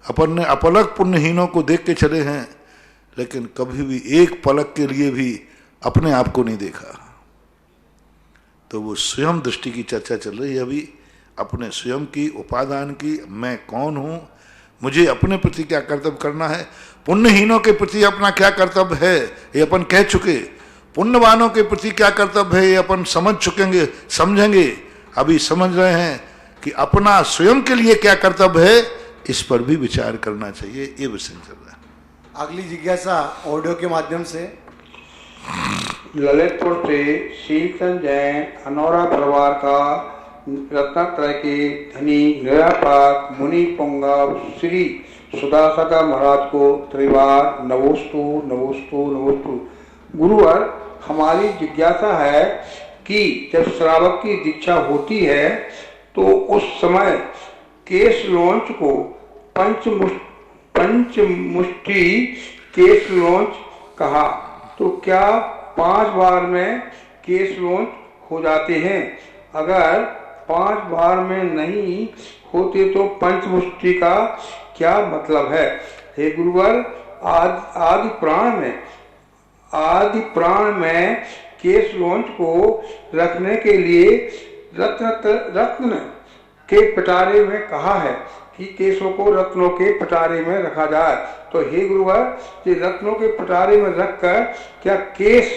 S2: अपन ने अपलक पुण्यहीनों को देख के चले हैं, लेकिन कभी भी एक पलक के लिए भी अपने आप को नहीं देखा। तो वो स्वयं दृष्टि की चर्चा चल रही है अभी, अपने स्वयं की, उपादान की। मैं कौन हूं, मुझे अपने प्रति क्या कर्तव्य करना है, पुण्यहीनों के प्रति अपना क्या कर्तव्य है ये अपन कह चुके, पुण्यवानों के प्रति क्या कर्तव्य है ये अपन समझ चुकेंगे, समझेंगे। अभी समझ रहे हैं कि अपना स्वयं के लिए क्या कर्तव्य है, इस पर भी विचार करना चाहिए। ये विषय चल रहा है।
S5: अगली जिज्ञासा ऑडियो के माध्यम से।
S7: ललितपुर से शीलचंद जैन अनौरा परिवार का रत्नत्रय के धनी निरापात मुनि पुंगव श्री सुदासागर महाराज को त्रिवार नमोस्तु नमोस्तु नमोस्तु। गुरुवर, हमारी जिज्ञासा है कि जब श्रावक की दीक्षा होती है तो उस समय केश लौंच को पंचमुष्टि केश लौंच कहा, तो क्या 5 बार में केश लौंच हो जाते हैं? अगर 5 बार में नहीं होते तो पंचमुष्टि का क्या मतलब है? हे गुरुवर, आदि प्राण में केश लौंच को रखने के लिए रत्न के पिटारे में कहा है कि केशों को रत्नों के पिटारे में रखा जाए। तो हे गुरुवर, ये रत्नों के पिटारे में रखकर क्या केश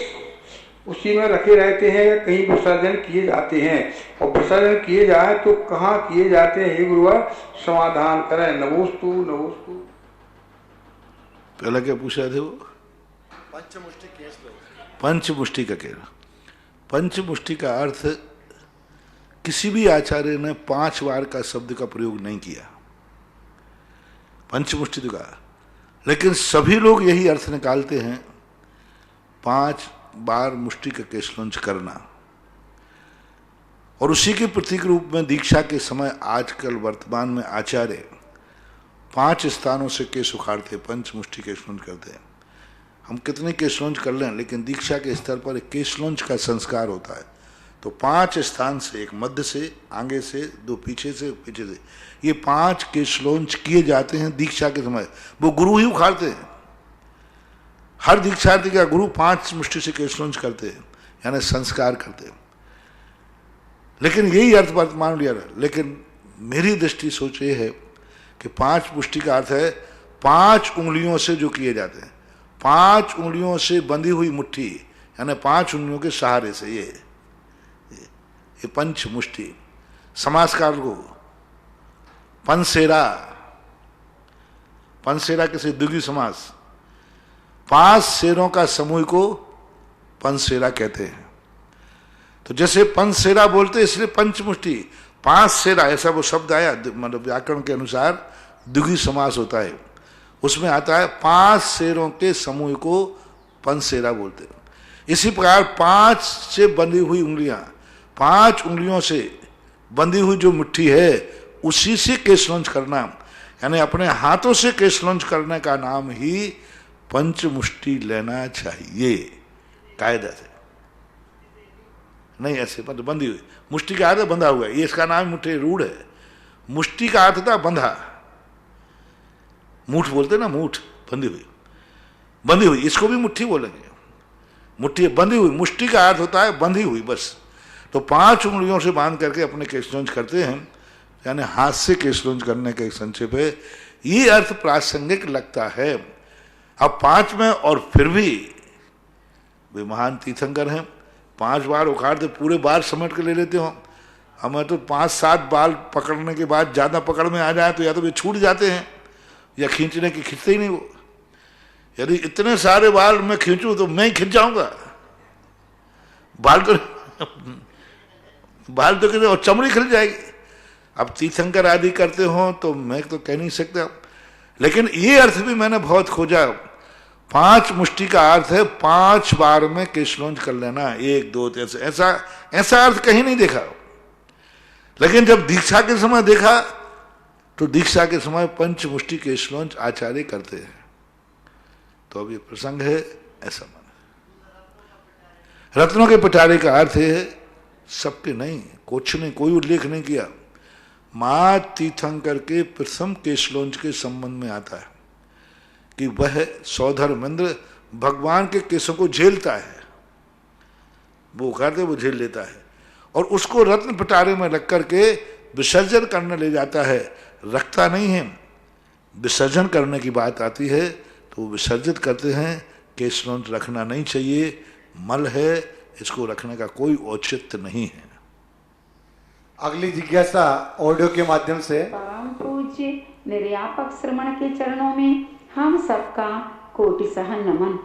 S7: उसी में रखे रहते हैं या कहीं विसर्जन किए जाते हैं? और विसर्जन किए जाए तो कहाँ किए जाते हैं? हे गुरुवर, समाधान करें। नमोस्तु नमोस्तु।
S2: पहला क्या पूछा थे वो?
S5: पंचमुष्टि केश लो।
S2: पंचमुष्टि का कहना, पंचमुष्टि का अर्थ किसी भी आचार्य ने 5 बार का शब्द का प्रयोग नहीं किया। पंचमुष्टि तो कहा, लेकिन सभी लोग यही अर्थ निकालते हैं 5 बार मुष्टि का केशलौंच करना। और उसी के प्रतीक रूप में दीक्षा के समय आजकल वर्तमान में आचार्य 5 स्थानों से केश उखाड़ते, पंचमुष्टि केशलौंच करते हैं। हम कितने केशलौंच कर लें, लेकिन दीक्षा के स्तर पर एक केशलौंच का संस्कार होता है। तो 5 स्थान से, एक मध्य से, आगे से, 2 पीछे से, पीछे से, ये 5 केशलौंच किए जाते हैं दीक्षा के समय। वो गुरु ही उखाड़ते हैं। हर दीक्षार्थी का गुरु 5 मुष्टि से केशलौंच करते हैं, यानी संस्कार करते हैं। लेकिन यही अर्थ वर्तमान लिया है। लेकिन मेरी दृष्टि सोच ये है कि 5 मुष्टि का अर्थ है 5 उंगलियों से जो किए जाते हैं, 5 उंगलियों से बंधी हुई मुट्ठी, यानी 5 उंगलियों के सहारे से ये पंच मुष्टि। समासकार को पंसेरा, पंसेरा किसी द्विगु समास, 5 शेरों का समूह को पंसेरा कहते हैं। तो जैसे पंसेरा बोलते इसलिए पंचमुष्टि, 5 शेरा, ऐसा वो शब्द आया, मतलब व्याकरण के अनुसार द्विगु समास होता है, उसमें आता है 5 शेरों के समूह को पंसेरा बोलते हैं। इसी प्रकार 5 से बंधी हुई उंगलियां, 5 उंगलियों से बंधी हुई जो मुट्ठी है उसी से केशलौंच करना, यानी अपने हाथों से केशलौंच करने का नाम ही पंचमुष्टि लेना चाहिए कायदा से। नहीं ऐसे मतलब बंधी हुई मुष्टि का अर्थ बंधा हुआ है, ये इसका नाम मुट्ठी रूढ़ है। मुष्टि का अर्थ था बंधा, मूठ बोलते ना, मूठ, बंधी हुई, बंधी हुई, इसको भी मुट्ठी बोलेंगे। मुट्ठी बंधी हुई, मुष्टि का अर्थ होता है बंधी हुई बस। तो 5 उंगलियों से बांध करके अपने केशलौंच करते हैं, यानी हाथ से केशलौंच करने का एक संक्षेप है। ये अर्थ प्रासंगिक लगता है। अब 5 में, और फिर भी वे महान तीर्थंकर हैं, 5 बार उखाड़ते, पूरे बाल समेट के ले लेते हो। हमें तो 5-7 बाल पकड़ने के बाद ज़्यादा पकड़ में आ जाए तो या तो वे छूट जाते हैं या खींचने की खींचते ही नहीं वो। यदि इतने सारे बाल मैं खींचूं तो मैं ही खिंच जाऊंगा। बाल तो कहते और चमड़ी खिल जाएगी। अब तीर्थंकर आदि करते हो तो मैं तो कह नहीं सकता, लेकिन ये अर्थ भी मैंने बहुत खोजा। 5 मुष्टि का अर्थ है 5 बार में केशलौंच कर लेना, 1 2 3, ऐसा अर्थ कहीं नहीं देखा। लेकिन जब दीक्षा के समय देखा तो दीक्षा के समय पंचमुष्टि केशलौंच आचार्य करते हैं। तो अब ये प्रसंग है ऐसा माना। रत्नों के पिटारे का अर्थ है सबके नहीं, कुछ नहीं, कोई उल्लेख नहीं किया। मां तीर्थंकर के प्रथम केशलौंच के संबंध में आता है कि वह सौधर्मेंद्र भगवान के केशों को झेलता है, वो उखाड़ते वो झेल लेता है, और उसको रत्न पिटारे में रख करके विसर्जन करने ले जाता है, रखता नहीं है। विसर्जन करने की बात आती है तो विसर्जित करते हैं। केशलौंच रखना नहीं चाहिए, मल है, इसको रखने का कोई औचित्य नहीं है।
S5: अगली जिज्ञासा ऑडियो के माध्यम से।
S8: परम पूज्य निर्यापक श्रमण के चरणों में हम सबका कोटिशः नमन।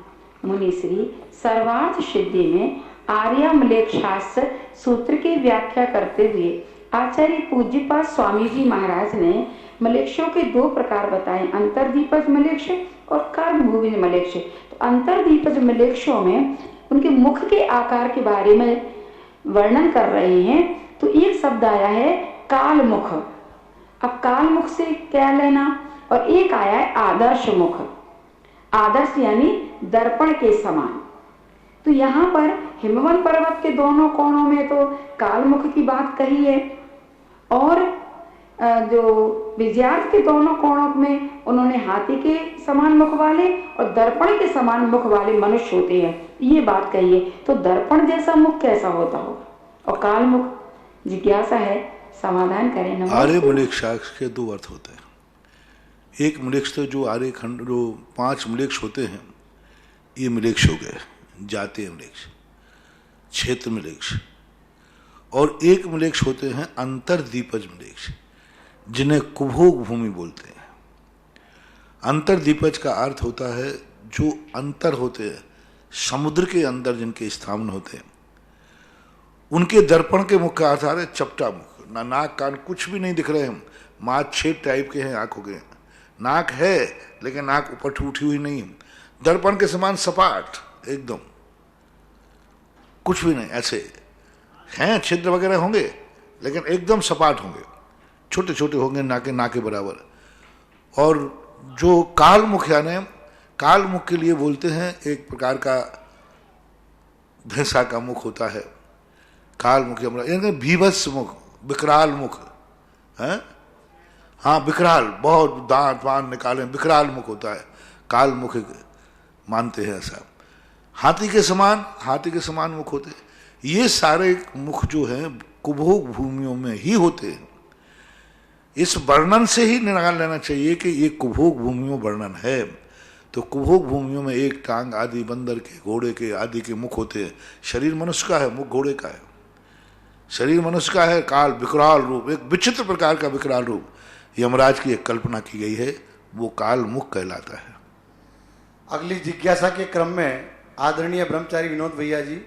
S8: मुनिश्री सर्वार्थ सिद्धि में आर्यामलेख शास्त्र सूत्र की व्याख्या करते हुए आचार्य पूज्यपाद स्वामी जी महाराज ने मलेक्षों के 2 प्रकार बताए, अंतर्दीपज मलेक्ष और कर्मभूमि मलेक्ष। तो अंतर्दीपज मलेक्षों में उनके मुख के आकार के बारे में वर्णन कर रहे हैं। तो एक शब्द आया है कालमुख। अब कालमुख से क्या लेना, और एक आया है आदर्श मुख। आदर्श यानी दर्पण के समान। तो यहाँ पर हिमवन पर्वत के दोनों कोणों में तो कालमुख की बात कही है, और जो विजयार्थ के दोनों कोणों में उन्होंने हाथी के समान मुख वाले और दर्पण के समान मुख वाले मनुष्य होते हैं, ये बात कही है। तो दर्पण जैसा मुख कैसा होता होगा, और कालमुख जिज्ञासा है, समाधान करें।
S2: आर्य मलेक्षाक्ष के 2 अर्थ होते हैं। एक मलेक्ष तो जो आर्य खंड जो 5 मलेक्ष होते हैं, ये मलेक्ष हो गए, जातीय मलेक्ष, क्षेत्र मलेक्ष। और एक मलेक्ष होते हैं अंतर्दीपज मलेक्ष, जिन्हें कुभोग भूमि बोलते हैं। अंतर्दीपज का अर्थ होता है जो अंतर होते हैं, समुद्र के अंदर जिनके स्थान होते हैं, उनके दर्पण के मुख का अर्थ है चपटा मुख, ना नाक कान कुछ भी नहीं दिख रहे हैं, माँ छेद टाइप के हैं आंखों के, नाक है लेकिन नाक ऊपर उठी हुई नहीं, दर्पण के समान सपाट एकदम, कुछ भी नहीं, ऐसे हैं, छिद्र वगैरह होंगे लेकिन एकदम सपाट होंगे, छोटे छोटे होंगे, नाके बराबर। और जो कालमुख यानी कालमुख के लिए बोलते हैं एक प्रकार का भैंसा का मुख होता है कालमुख, यानी भीभत्स मुख, विकराल मुख है। हाँ, विकराल, बहुत दांत वान निकाले, विकराल मुख होता है, कालमुख मानते हैं ऐसा। हाथी के समान मुख होते हैं। ये सारे मुख जो हैं कुभोग भूमियों में ही होते हैं। इस वर्णन से ही निकाल लेना चाहिए कि ये कुभोग भूमियों वर्णन है। तो कुभोग भूमियों में एक टांग आदि बंदर के, घोड़े के आदि के मुख होते हैं। शरीर मनुष्य का है, मुख घोड़े का है। शरीर मनुष्य का है, काल विकराल रूप, एक विचित्र प्रकार का विकराल रूप यमराज की एक कल्पना की गई है, वो काल मुख कहलाता है।
S5: अगली जिज्ञासा के क्रम में आदरणीय ब्रह्मचारी विनोद भैया जी।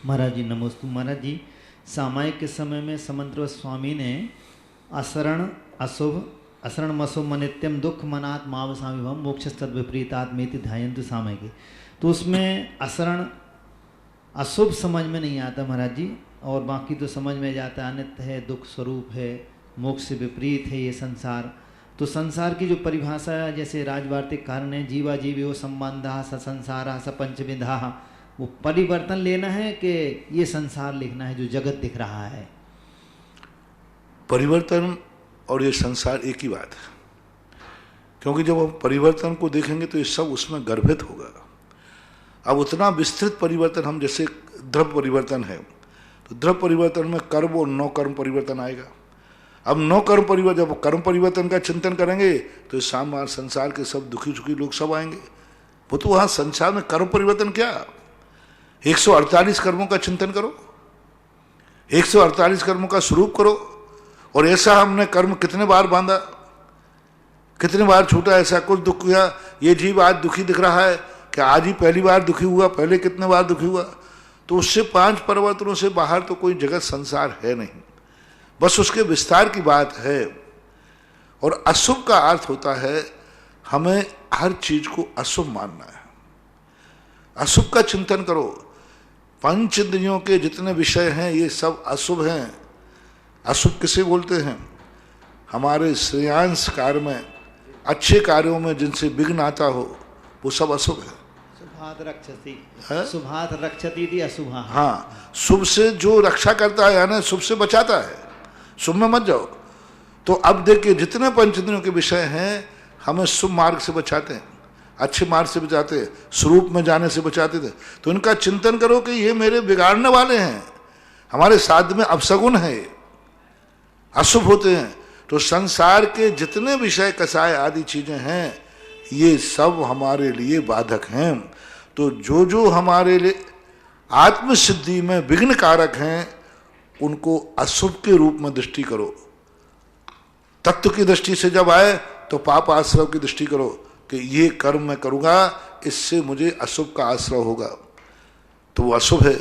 S4: महाराज जी नमोस्तु। महाराज जी, सामायिक के समय में समंत्र स्वामी ने असरण अशुभ असरण मशुभ मनित्यम दुख मनात मावसामिभम मोक्ष तद विपरीतात्मेति ध्यायन्तु सामायिक। तो उसमें असरण अशुभ समझ में नहीं आता महाराज जी, और बाकी तो समझ में जाता है, अनित्य है, दुख स्वरूप है, मोक्ष से विपरीत है ये संसार। तो संसार की जो परिभाषा है, जैसे राजवार्तिक कारण है, जीवा जीवो संबंधा स संसारा स पंचविधा, वो परिवर्तन लेना है कि ये संसार लिखना है जो जगत दिख रहा है?
S2: परिवर्तन और ये संसार एक ही बात है, क्योंकि जब हम परिवर्तन को देखेंगे तो ये सब उसमें गर्भित होगा। अब उतना विस्तृत परिवर्तन, हम जैसे द्रव्य परिवर्तन है, तो द्रव्य परिवर्तन में कर्म और नौ कर्म परिवर्तन आएगा। अब नौ कर्म परिवर्तन, जब कर्म परिवर्तन का चिंतन करेंगे तो सामान्य संसार के सब दुखी सुखी लोग सब आएंगे। वो तो वहाँ संसार में कर्म परिवर्तन क्या, 148 कर्मों का चिंतन करो, 148 कर्मों का स्वरूप करो, और ऐसा हमने कर्म कितने बार बांधा, कितने बार छूटा, ऐसा कुछ दुख हुआ। ये जीव आज दुखी दिख रहा है कि आज ही पहली बार दुखी हुआ, पहले कितने बार दुखी हुआ। तो उससे 5 परिवर्तनों से बाहर तो कोई जगत संसार है नहीं, बस उसके विस्तार की बात है। और अशुभ का अर्थ होता है हमें हर चीज को अशुभ मानना है, अशुभ का चिंतन करो। पंच इंद्रियों के जितने विषय हैं ये सब अशुभ हैं। अशुभ किसे बोलते हैं? हमारे श्रेयांश कार्य में, अच्छे कार्यों में जिनसे विघ्न आता हो, वो सब अशुभ है।
S4: शुभात रक्षति, शुभात रक्षति थी अशुभ।
S2: हाँ, शुभ से जो रक्षा करता है, यानी शुभ से बचाता है, शुभ में मत जाओ। तो अब देखिए जितने पंचेंद्रियों के विषय हैं हमें शुभ मार्ग से बचाते हैं, अच्छे मार्ग से बचाते हैं, स्वरूप में जाने से बचाते थे। तो इनका चिंतन करो कि ये मेरे बिगाड़ने वाले हैं, हमारे साथ में अपशगुन है, अशुभ होते हैं। तो संसार के जितने विषय कसाय आदि चीजें हैं ये सब हमारे लिए बाधक हैं। तो जो जो हमारे लिए आत्मसिद्धि में विघ्न कारक हैं उनको अशुभ के रूप में दृष्टि करो। तत्व की दृष्टि से जब आए तो पाप आश्रव की दृष्टि करो कि ये कर्म मैं करूँगा, इससे मुझे अशुभ का आश्रव होगा, तो वो अशुभ है।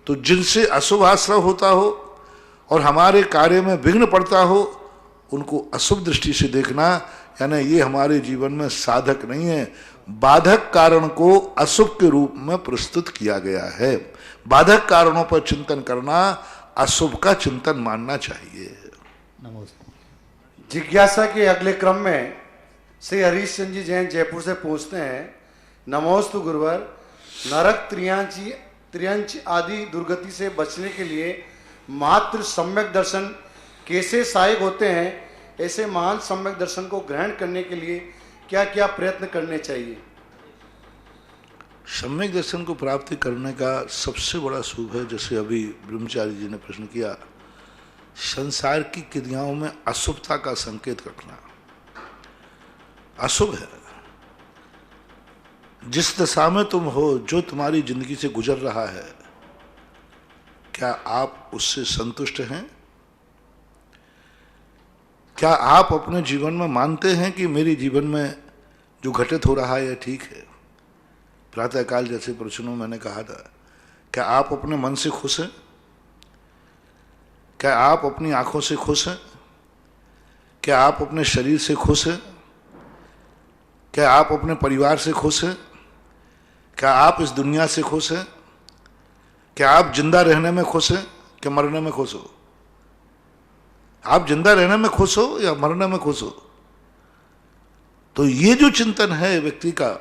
S2: तो जिनसे अशुभ आश्रव होता हो और हमारे कार्य में विघ्न पड़ता हो, उनको अशुभ दृष्टि से देखना, यानी ये हमारे जीवन में साधक नहीं है। बाधक कारण को अशुभ के रूप में प्रस्तुत किया गया है। बाधक कारणों पर चिंतन करना अशुभ का चिंतन मानना चाहिए।
S4: नमस्ते।
S5: जिज्ञासा के अगले क्रम में श्री हरीश चंद्र जी जैन जयपुर से पूछते हैं, नमोस्तु गुरुवर, नरक त्रियंच आदि दुर्गति से बचने के लिए मात्र सम्यक दर्शन कैसे सहायक होते हैं? ऐसे महान सम्यक दर्शन को ग्रहण करने के लिए क्या क्या प्रयत्न करने चाहिए?
S2: सम्यक दर्शन को प्राप्त करने का सबसे बड़ा शुभ है, जैसे अभी ब्रह्मचारी जी ने प्रश्न किया, संसार की क्रियाओं में अशुभता का संकेत रखना अशुभ है। जिस दशा में तुम हो, जो तुम्हारी जिंदगी से गुजर रहा है, क्या आप उससे संतुष्ट हैं? क्या आप अपने जीवन में मानते हैं कि मेरे जीवन में जो घटित हो रहा है यह ठीक है? प्रातःकाल जैसे प्रश्नों में मैंने कहा था, क्या आप अपने मन से खुश हैं? क्या आप अपनी आंखों से खुश हैं? क्या आप अपने शरीर से खुश हैं? क्या आप अपने परिवार से खुश हैं? क्या आप इस दुनिया से खुश हैं? क्या आप जिंदा रहने में खुश हैं कि मरने में खुश हो? आप जिंदा रहने में खुश हो या मरने में खुश हो? तो ये जो चिंतन है व्यक्ति का,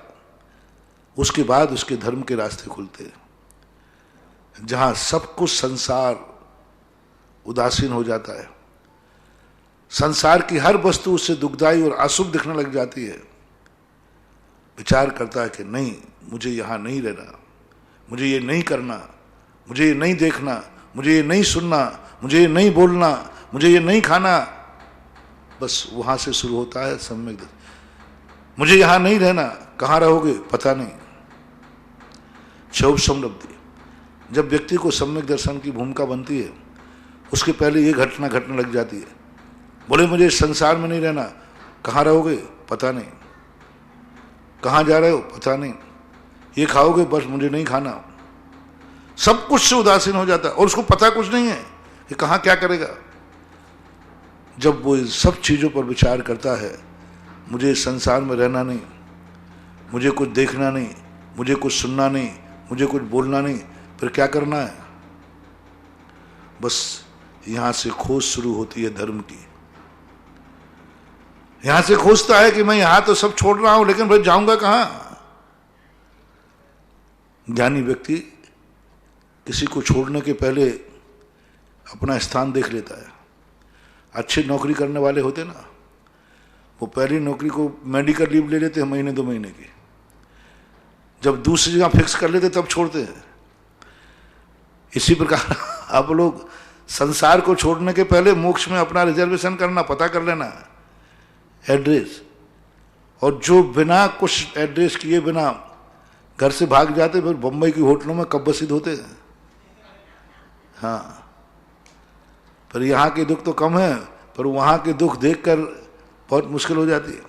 S2: उसके बाद उसके धर्म के रास्ते खुलते हैं। जहां सब कुछ संसार उदासीन हो जाता है, संसार की हर वस्तु उससे दुखदाई और अशुभ दिखने लग जाती है, विचार करता है कि नहीं, मुझे यहां नहीं रहना, मुझे ये नहीं करना, मुझे ये नहीं देखना, मुझे ये नहीं सुनना, मुझे ये नहीं बोलना, मुझे ये नहीं खाना। बस वहां से शुरू होता है सम्यक दर्शन। मुझे यहां नहीं रहना, कहां रहोगे पता नहीं। क्षोभ समृद्धि, जब व्यक्ति को सम्यक दर्शन की भूमिका बनती है, उसके पहले ये घटना घटने लग जाती है, बोले मुझे इस संसार में नहीं रहना, कहां रहोगे पता नहीं, कहां जा रहे हो पता नहीं, ये खाओगे बस मुझे नहीं खाना। सब कुछ से उदासीन हो जाता है और उसको पता कुछ नहीं है कि कहां क्या करेगा। जब वो इन सब चीजों पर विचार करता है, मुझे इस संसार में रहना नहीं, मुझे कुछ देखना नहीं, मुझे कुछ सुनना नहीं, मुझे कुछ बोलना नहीं, फिर क्या करना है? बस यहां से खोज शुरू होती है धर्म की। यहां से खोजता है कि मैं यहां तो सब छोड़ रहा हूं, लेकिन फिर जाऊंगा कहां? ज्ञानी व्यक्ति किसी को छोड़ने के पहले अपना स्थान देख लेता है। अच्छी नौकरी करने वाले होते ना, वो पहली नौकरी को मेडिकल लीव ले लेते हैं महीने 2 महीने की, जब दूसरी जगह फिक्स कर लेते तब छोड़ते हैं। इसी प्रकार आप लोग संसार को छोड़ने के पहले मोक्ष में अपना रिजर्वेशन करना, पता कर लेना एड्रेस। और जो बिना कुछ एड्रेस किए बिना घर से भाग जाते, फिर बम्बई की होटलों में कब्बसिद होते हैं। हाँ, पर यहाँ के दुख तो कम है, पर वहाँ के दुख देखकर बहुत मुश्किल हो जाती है।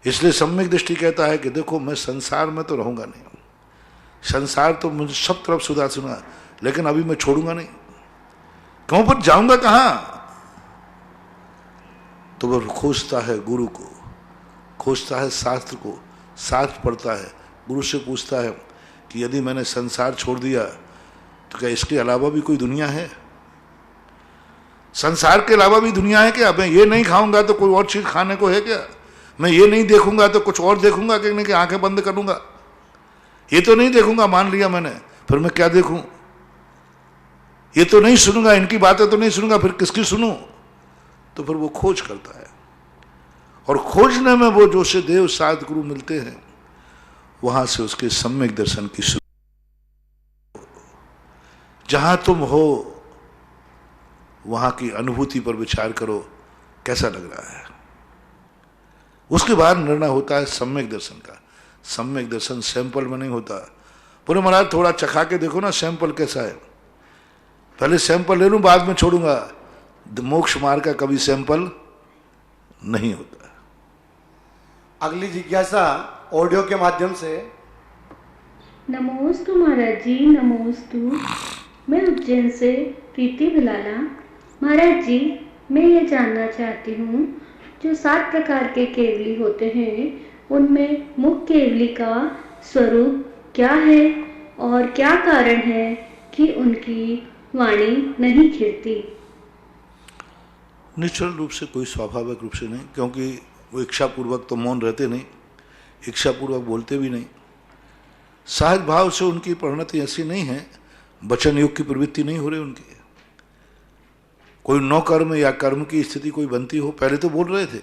S2: इसलिए सम्यक दृष्टि कहता है कि देखो, मैं संसार में तो रहूंगा नहीं, संसार तो मुझे सब तरफ सुधा सुना, लेकिन अभी मैं छोड़ूंगा नहीं। क्यों? पर जाऊंगा कहां? तो वह खोजता है गुरु को, खोजता है शास्त्र को, शास्त्र पढ़ता है, गुरु से पूछता है कि यदि मैंने संसार छोड़ दिया तो क्या इसके अलावा भी कोई दुनिया है? संसार के अलावा भी दुनिया है क्या? मैं ये नहीं खाऊंगा तो कोई और चीज खाने को है क्या? मैं ये नहीं देखूंगा तो कुछ और देखूंगा कि नहीं, कि आंखें बंद करूंगा? ये तो नहीं देखूंगा, मान लिया मैंने, फिर मैं क्या देखूं? ये तो नहीं सुनूंगा, इनकी बातें तो नहीं सुनूंगा, फिर किसकी सुनूं? तो फिर वो खोज करता है, और खोजने में वो जो से देव साध गुरु मिलते हैं, वहां से उसके सम्यक दर्शन की शुरू। जहां तुम हो वहां की अनुभूति पर विचार करो, कैसा लग रहा है। उसके बाद निर्णय होता है सम्यक दर्शन का। सम्यक दर्शन सैंपल में नहीं होता। बोले महाराज थोड़ा चखा के देखो ना सैंपल कैसा है। पहले सैंपल ले लूं, बाद में छोड़ूंगा। मोक्ष मार्ग का कभी सैंपल नहीं होता।
S5: अगली जिज्ञासा ऑडियो के माध्यम से।
S9: नमोस्तु महाराज जी, नमोस्तु। मैं उज्जैन से प्रीति भिलाला। महाराज जी, मैं ये जानना चाहती हूँ, जो 7 प्रकार के केवली होते हैं उनमें मुख्य केवली का स्वरूप क्या है और क्या कारण है कि उनकी वाणी नहीं खिलती?
S2: निश्चल रूप से कोई स्वाभाविक रूप से नहीं, क्योंकि वो इच्छापूर्वक तो मौन रहते नहीं, इच्छापूर्वक बोलते भी नहीं। सहज भाव से उनकी परिणति ऐसी नहीं है, वचन योग की प्रवृत्ति नहीं हो रही उनकी। कोई नौ कर्म या कर्म की स्थिति कोई बनती हो, पहले तो बोल रहे थे,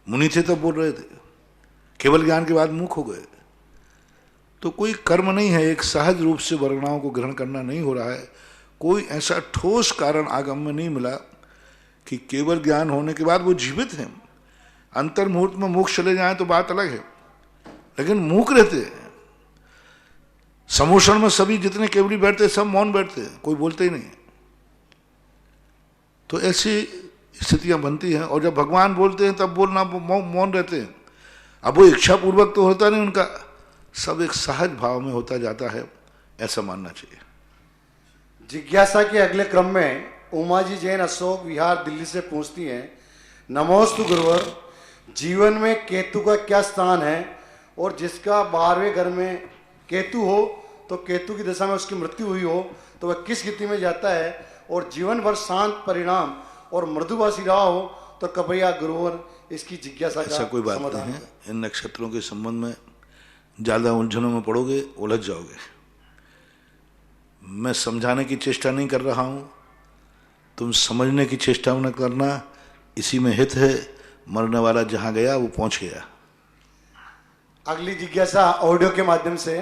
S2: मुनि थे तब बोल रहे थे, केवल ज्ञान के बाद मूक हो गए। तो कोई कर्म नहीं है, एक सहज रूप से वर्णनाओं को ग्रहण करना नहीं हो रहा है। कोई ऐसा ठोस कारण आगम में नहीं मिला कि केवल ज्ञान होने के बाद वो जीवित हैं। अंतर मुहूर्त में मोक्ष चले जाएं तो बात अलग है, लेकिन मूक रहते हैं। समोषण में सभी जितने केवली बैठते सब मौन बैठते हैं, कोई बोलते ही नहीं। तो ऐसी स्थितियां बनती हैं, और जब भगवान बोलते हैं तब बोलना मौन रहते हैं। अब वो इच्छा पूर्वक तो होता नहीं उनका, सब एक सहज भाव में होता जाता है, ऐसा मानना चाहिए।
S5: जिज्ञासा के अगले क्रम में उमा जी जैन अशोक विहार दिल्ली से पूछती हैं, नमोस्तु गुरुवर, जीवन में केतु का क्या स्थान है, और जिसका 12वें घर में केतु हो तो केतु की दशा में उसकी मृत्यु हुई हो तो वह किस स्थिति में जाता है, और जीवन भर शांत परिणाम और मृदुभाषी रहा हो तो कृपया गुरुवर इसकी जिज्ञासा का
S2: ऐसा कोई बात नहीं है। इन नक्षत्रों के संबंध में ज़्यादा उलझनों में पड़ोगे, उलझ जाओगे। मैं समझाने की चेष्टा नहीं कर रहा हूँ, तुम समझने की चेष्टा न करना, इसी में हित है। मरने वाला जहाँ गया वो पहुँच गया।
S5: अगली जिज्ञासा ऑडियो के माध्यम से।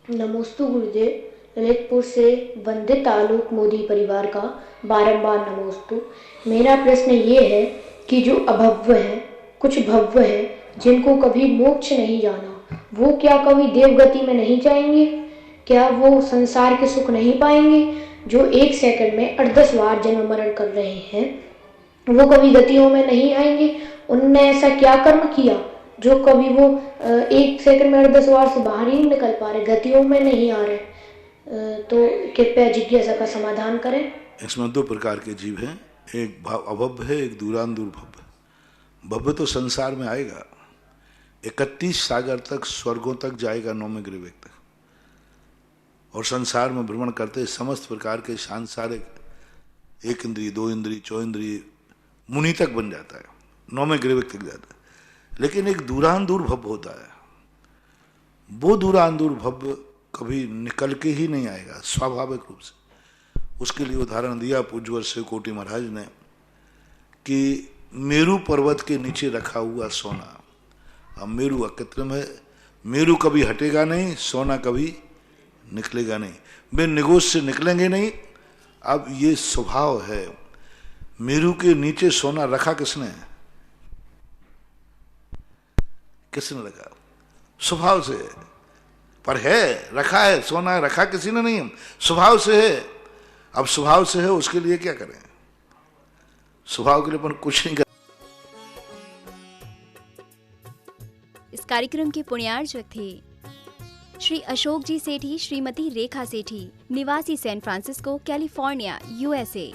S10: नमोस्तु गुरुदेव, ललितपुर से वंदित आलोक मोदी परिवार का बारंबार नमोस्तु। मेरा प्रश्न ये है कि जो अभव्य है, कुछ भव्य है, जिनको कभी मोक्ष नहीं जाना, वो क्या कभी देवगति में नहीं जाएंगे? क्या वो संसार के सुख नहीं पाएंगे? जो 1 सेकंड में 8-10 बार जन्म मरण कर रहे हैं, वो कभी गतियों में नहीं आएंगे? उनने ऐसा क्या कर्म किया जो कभी वो 1 सेकंड में 8-10 बार से बाहर ही नहीं निकल पा रहे, गतियों में नहीं आ रहे? तो कृपया जिज्ञासा का समाधान करें।
S2: इसमें 2 प्रकार के जीव हैं, एक अभव्य है, एक दूरांदूर भव्य। भव्य तो संसार में आएगा, 31 सागर तक, स्वर्गों तक जाएगा, 9वें गृह तक, और संसार में भ्रमण करते समस्त प्रकार के सांसारिक 1 इंद्रिय, 2 इंद्रिय, 4 इंद्रिय मुनि तक बन जाता है, 9वें गृह तक जाता है। लेकिन एक दूरांदूर भव्य होता है, वो दूरांदूर भव्य कभी निकल के ही नहीं आएगा स्वाभाविक रूप से। उसके लिए उदाहरण दिया पूज्यवर शिव कोटि महाराज ने कि मेरू पर्वत के नीचे रखा हुआ सोना। अब मेरू अकृत्रिम है, मेरू कभी हटेगा नहीं, सोना कभी निकलेगा नहीं, वे निगोश से निकलेंगे नहीं। अब ये स्वभाव है। मेरू के नीचे सोना रखा किसने? किसने रखा? स्वभाव से है, पर है, रखा है, सोना रखा किसी ने नहीं, स्वभाव से है। अब स्वभाव से है, उसके लिए क्या करें? स्वभाव के लिए अपन कुछ नहीं कर।
S1: इस कार्यक्रम के पुण्यार्चक थे श्री अशोक जी सेठी, श्रीमती रेखा सेठी, निवासी सैन फ्रांसिस्को, कैलिफोर्निया, USA।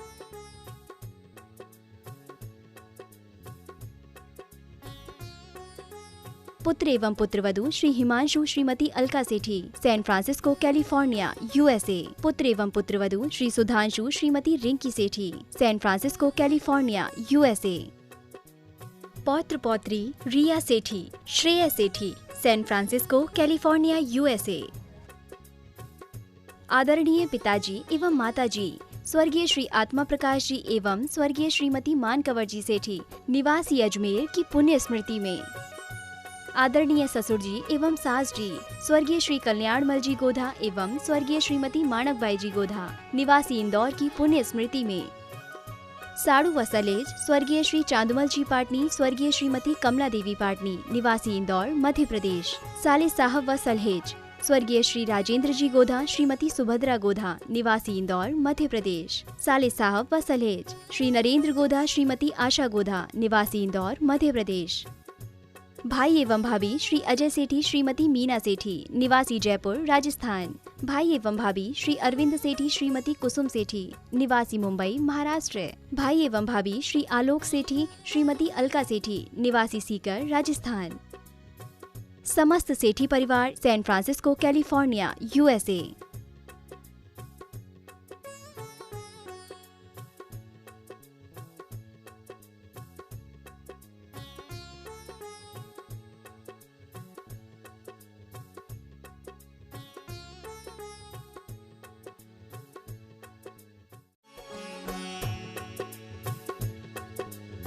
S1: पुत्र एवं पुत्रवधू श्री हिमांशु, श्रीमती अलका सेठी, सैन फ्रांसिस्को, कैलिफोर्निया, USA। पुत्र एवं पुत्रवधू श्री सुधांशु, श्रीमती रिंकी सेठी, सैन फ्रांसिस्को, कैलिफोर्निया, USA। पौत्र पौत्री रिया सेठी, श्रेया सेठी, सैन फ्रांसिस्को, कैलिफोर्निया, USA। आदरणीय पिताजी एवं माताजी स्वर्गीय श्री आत्मा प्रकाश जी एवं स्वर्गीय श्रीमती मानकवर जी सेठी, निवासी अजमेर की पुण्य स्मृति में। आदरणीय ससुर जी एवं सास जी स्वर्गीय श्री कल्याणमल जी गोधा एवं स्वर्गीय श्रीमती माणकबाई जी गोधा, निवासी इंदौर की पुण्य स्मृति में। साड़ू व सलेज स्वर्गीय श्री चांदमल जी पाटनी, स्वर्गीय श्रीमती कमला देवी पाटनी, निवासी इंदौर, मध्य प्रदेश। साले साहब व सलहेज स्वर्गीय श्री राजेंद्र जी गोधा, श्रीमती सुभद्रा गोधा, निवासी इंदौर, मध्य प्रदेश। साले साहब व सलहेज श्री नरेंद्र गोधा, श्रीमती आशा गोधा, निवासी इंदौर, मध्य प्रदेश। भाई एवं भाभी श्री अजय सेठी श्रीमती मीना सेठी, निवासी जयपुर राजस्थान। भाई एवं भाभी श्री अरविंद सेठी श्रीमती कुसुम सेठी, निवासी मुंबई महाराष्ट्र। भाई एवं भाभी श्री आलोक सेठी श्रीमती अलका सेठी, निवासी सीकर राजस्थान। समस्त सेठी परिवार सैन फ्रांसिस्को कैलिफोर्निया USA।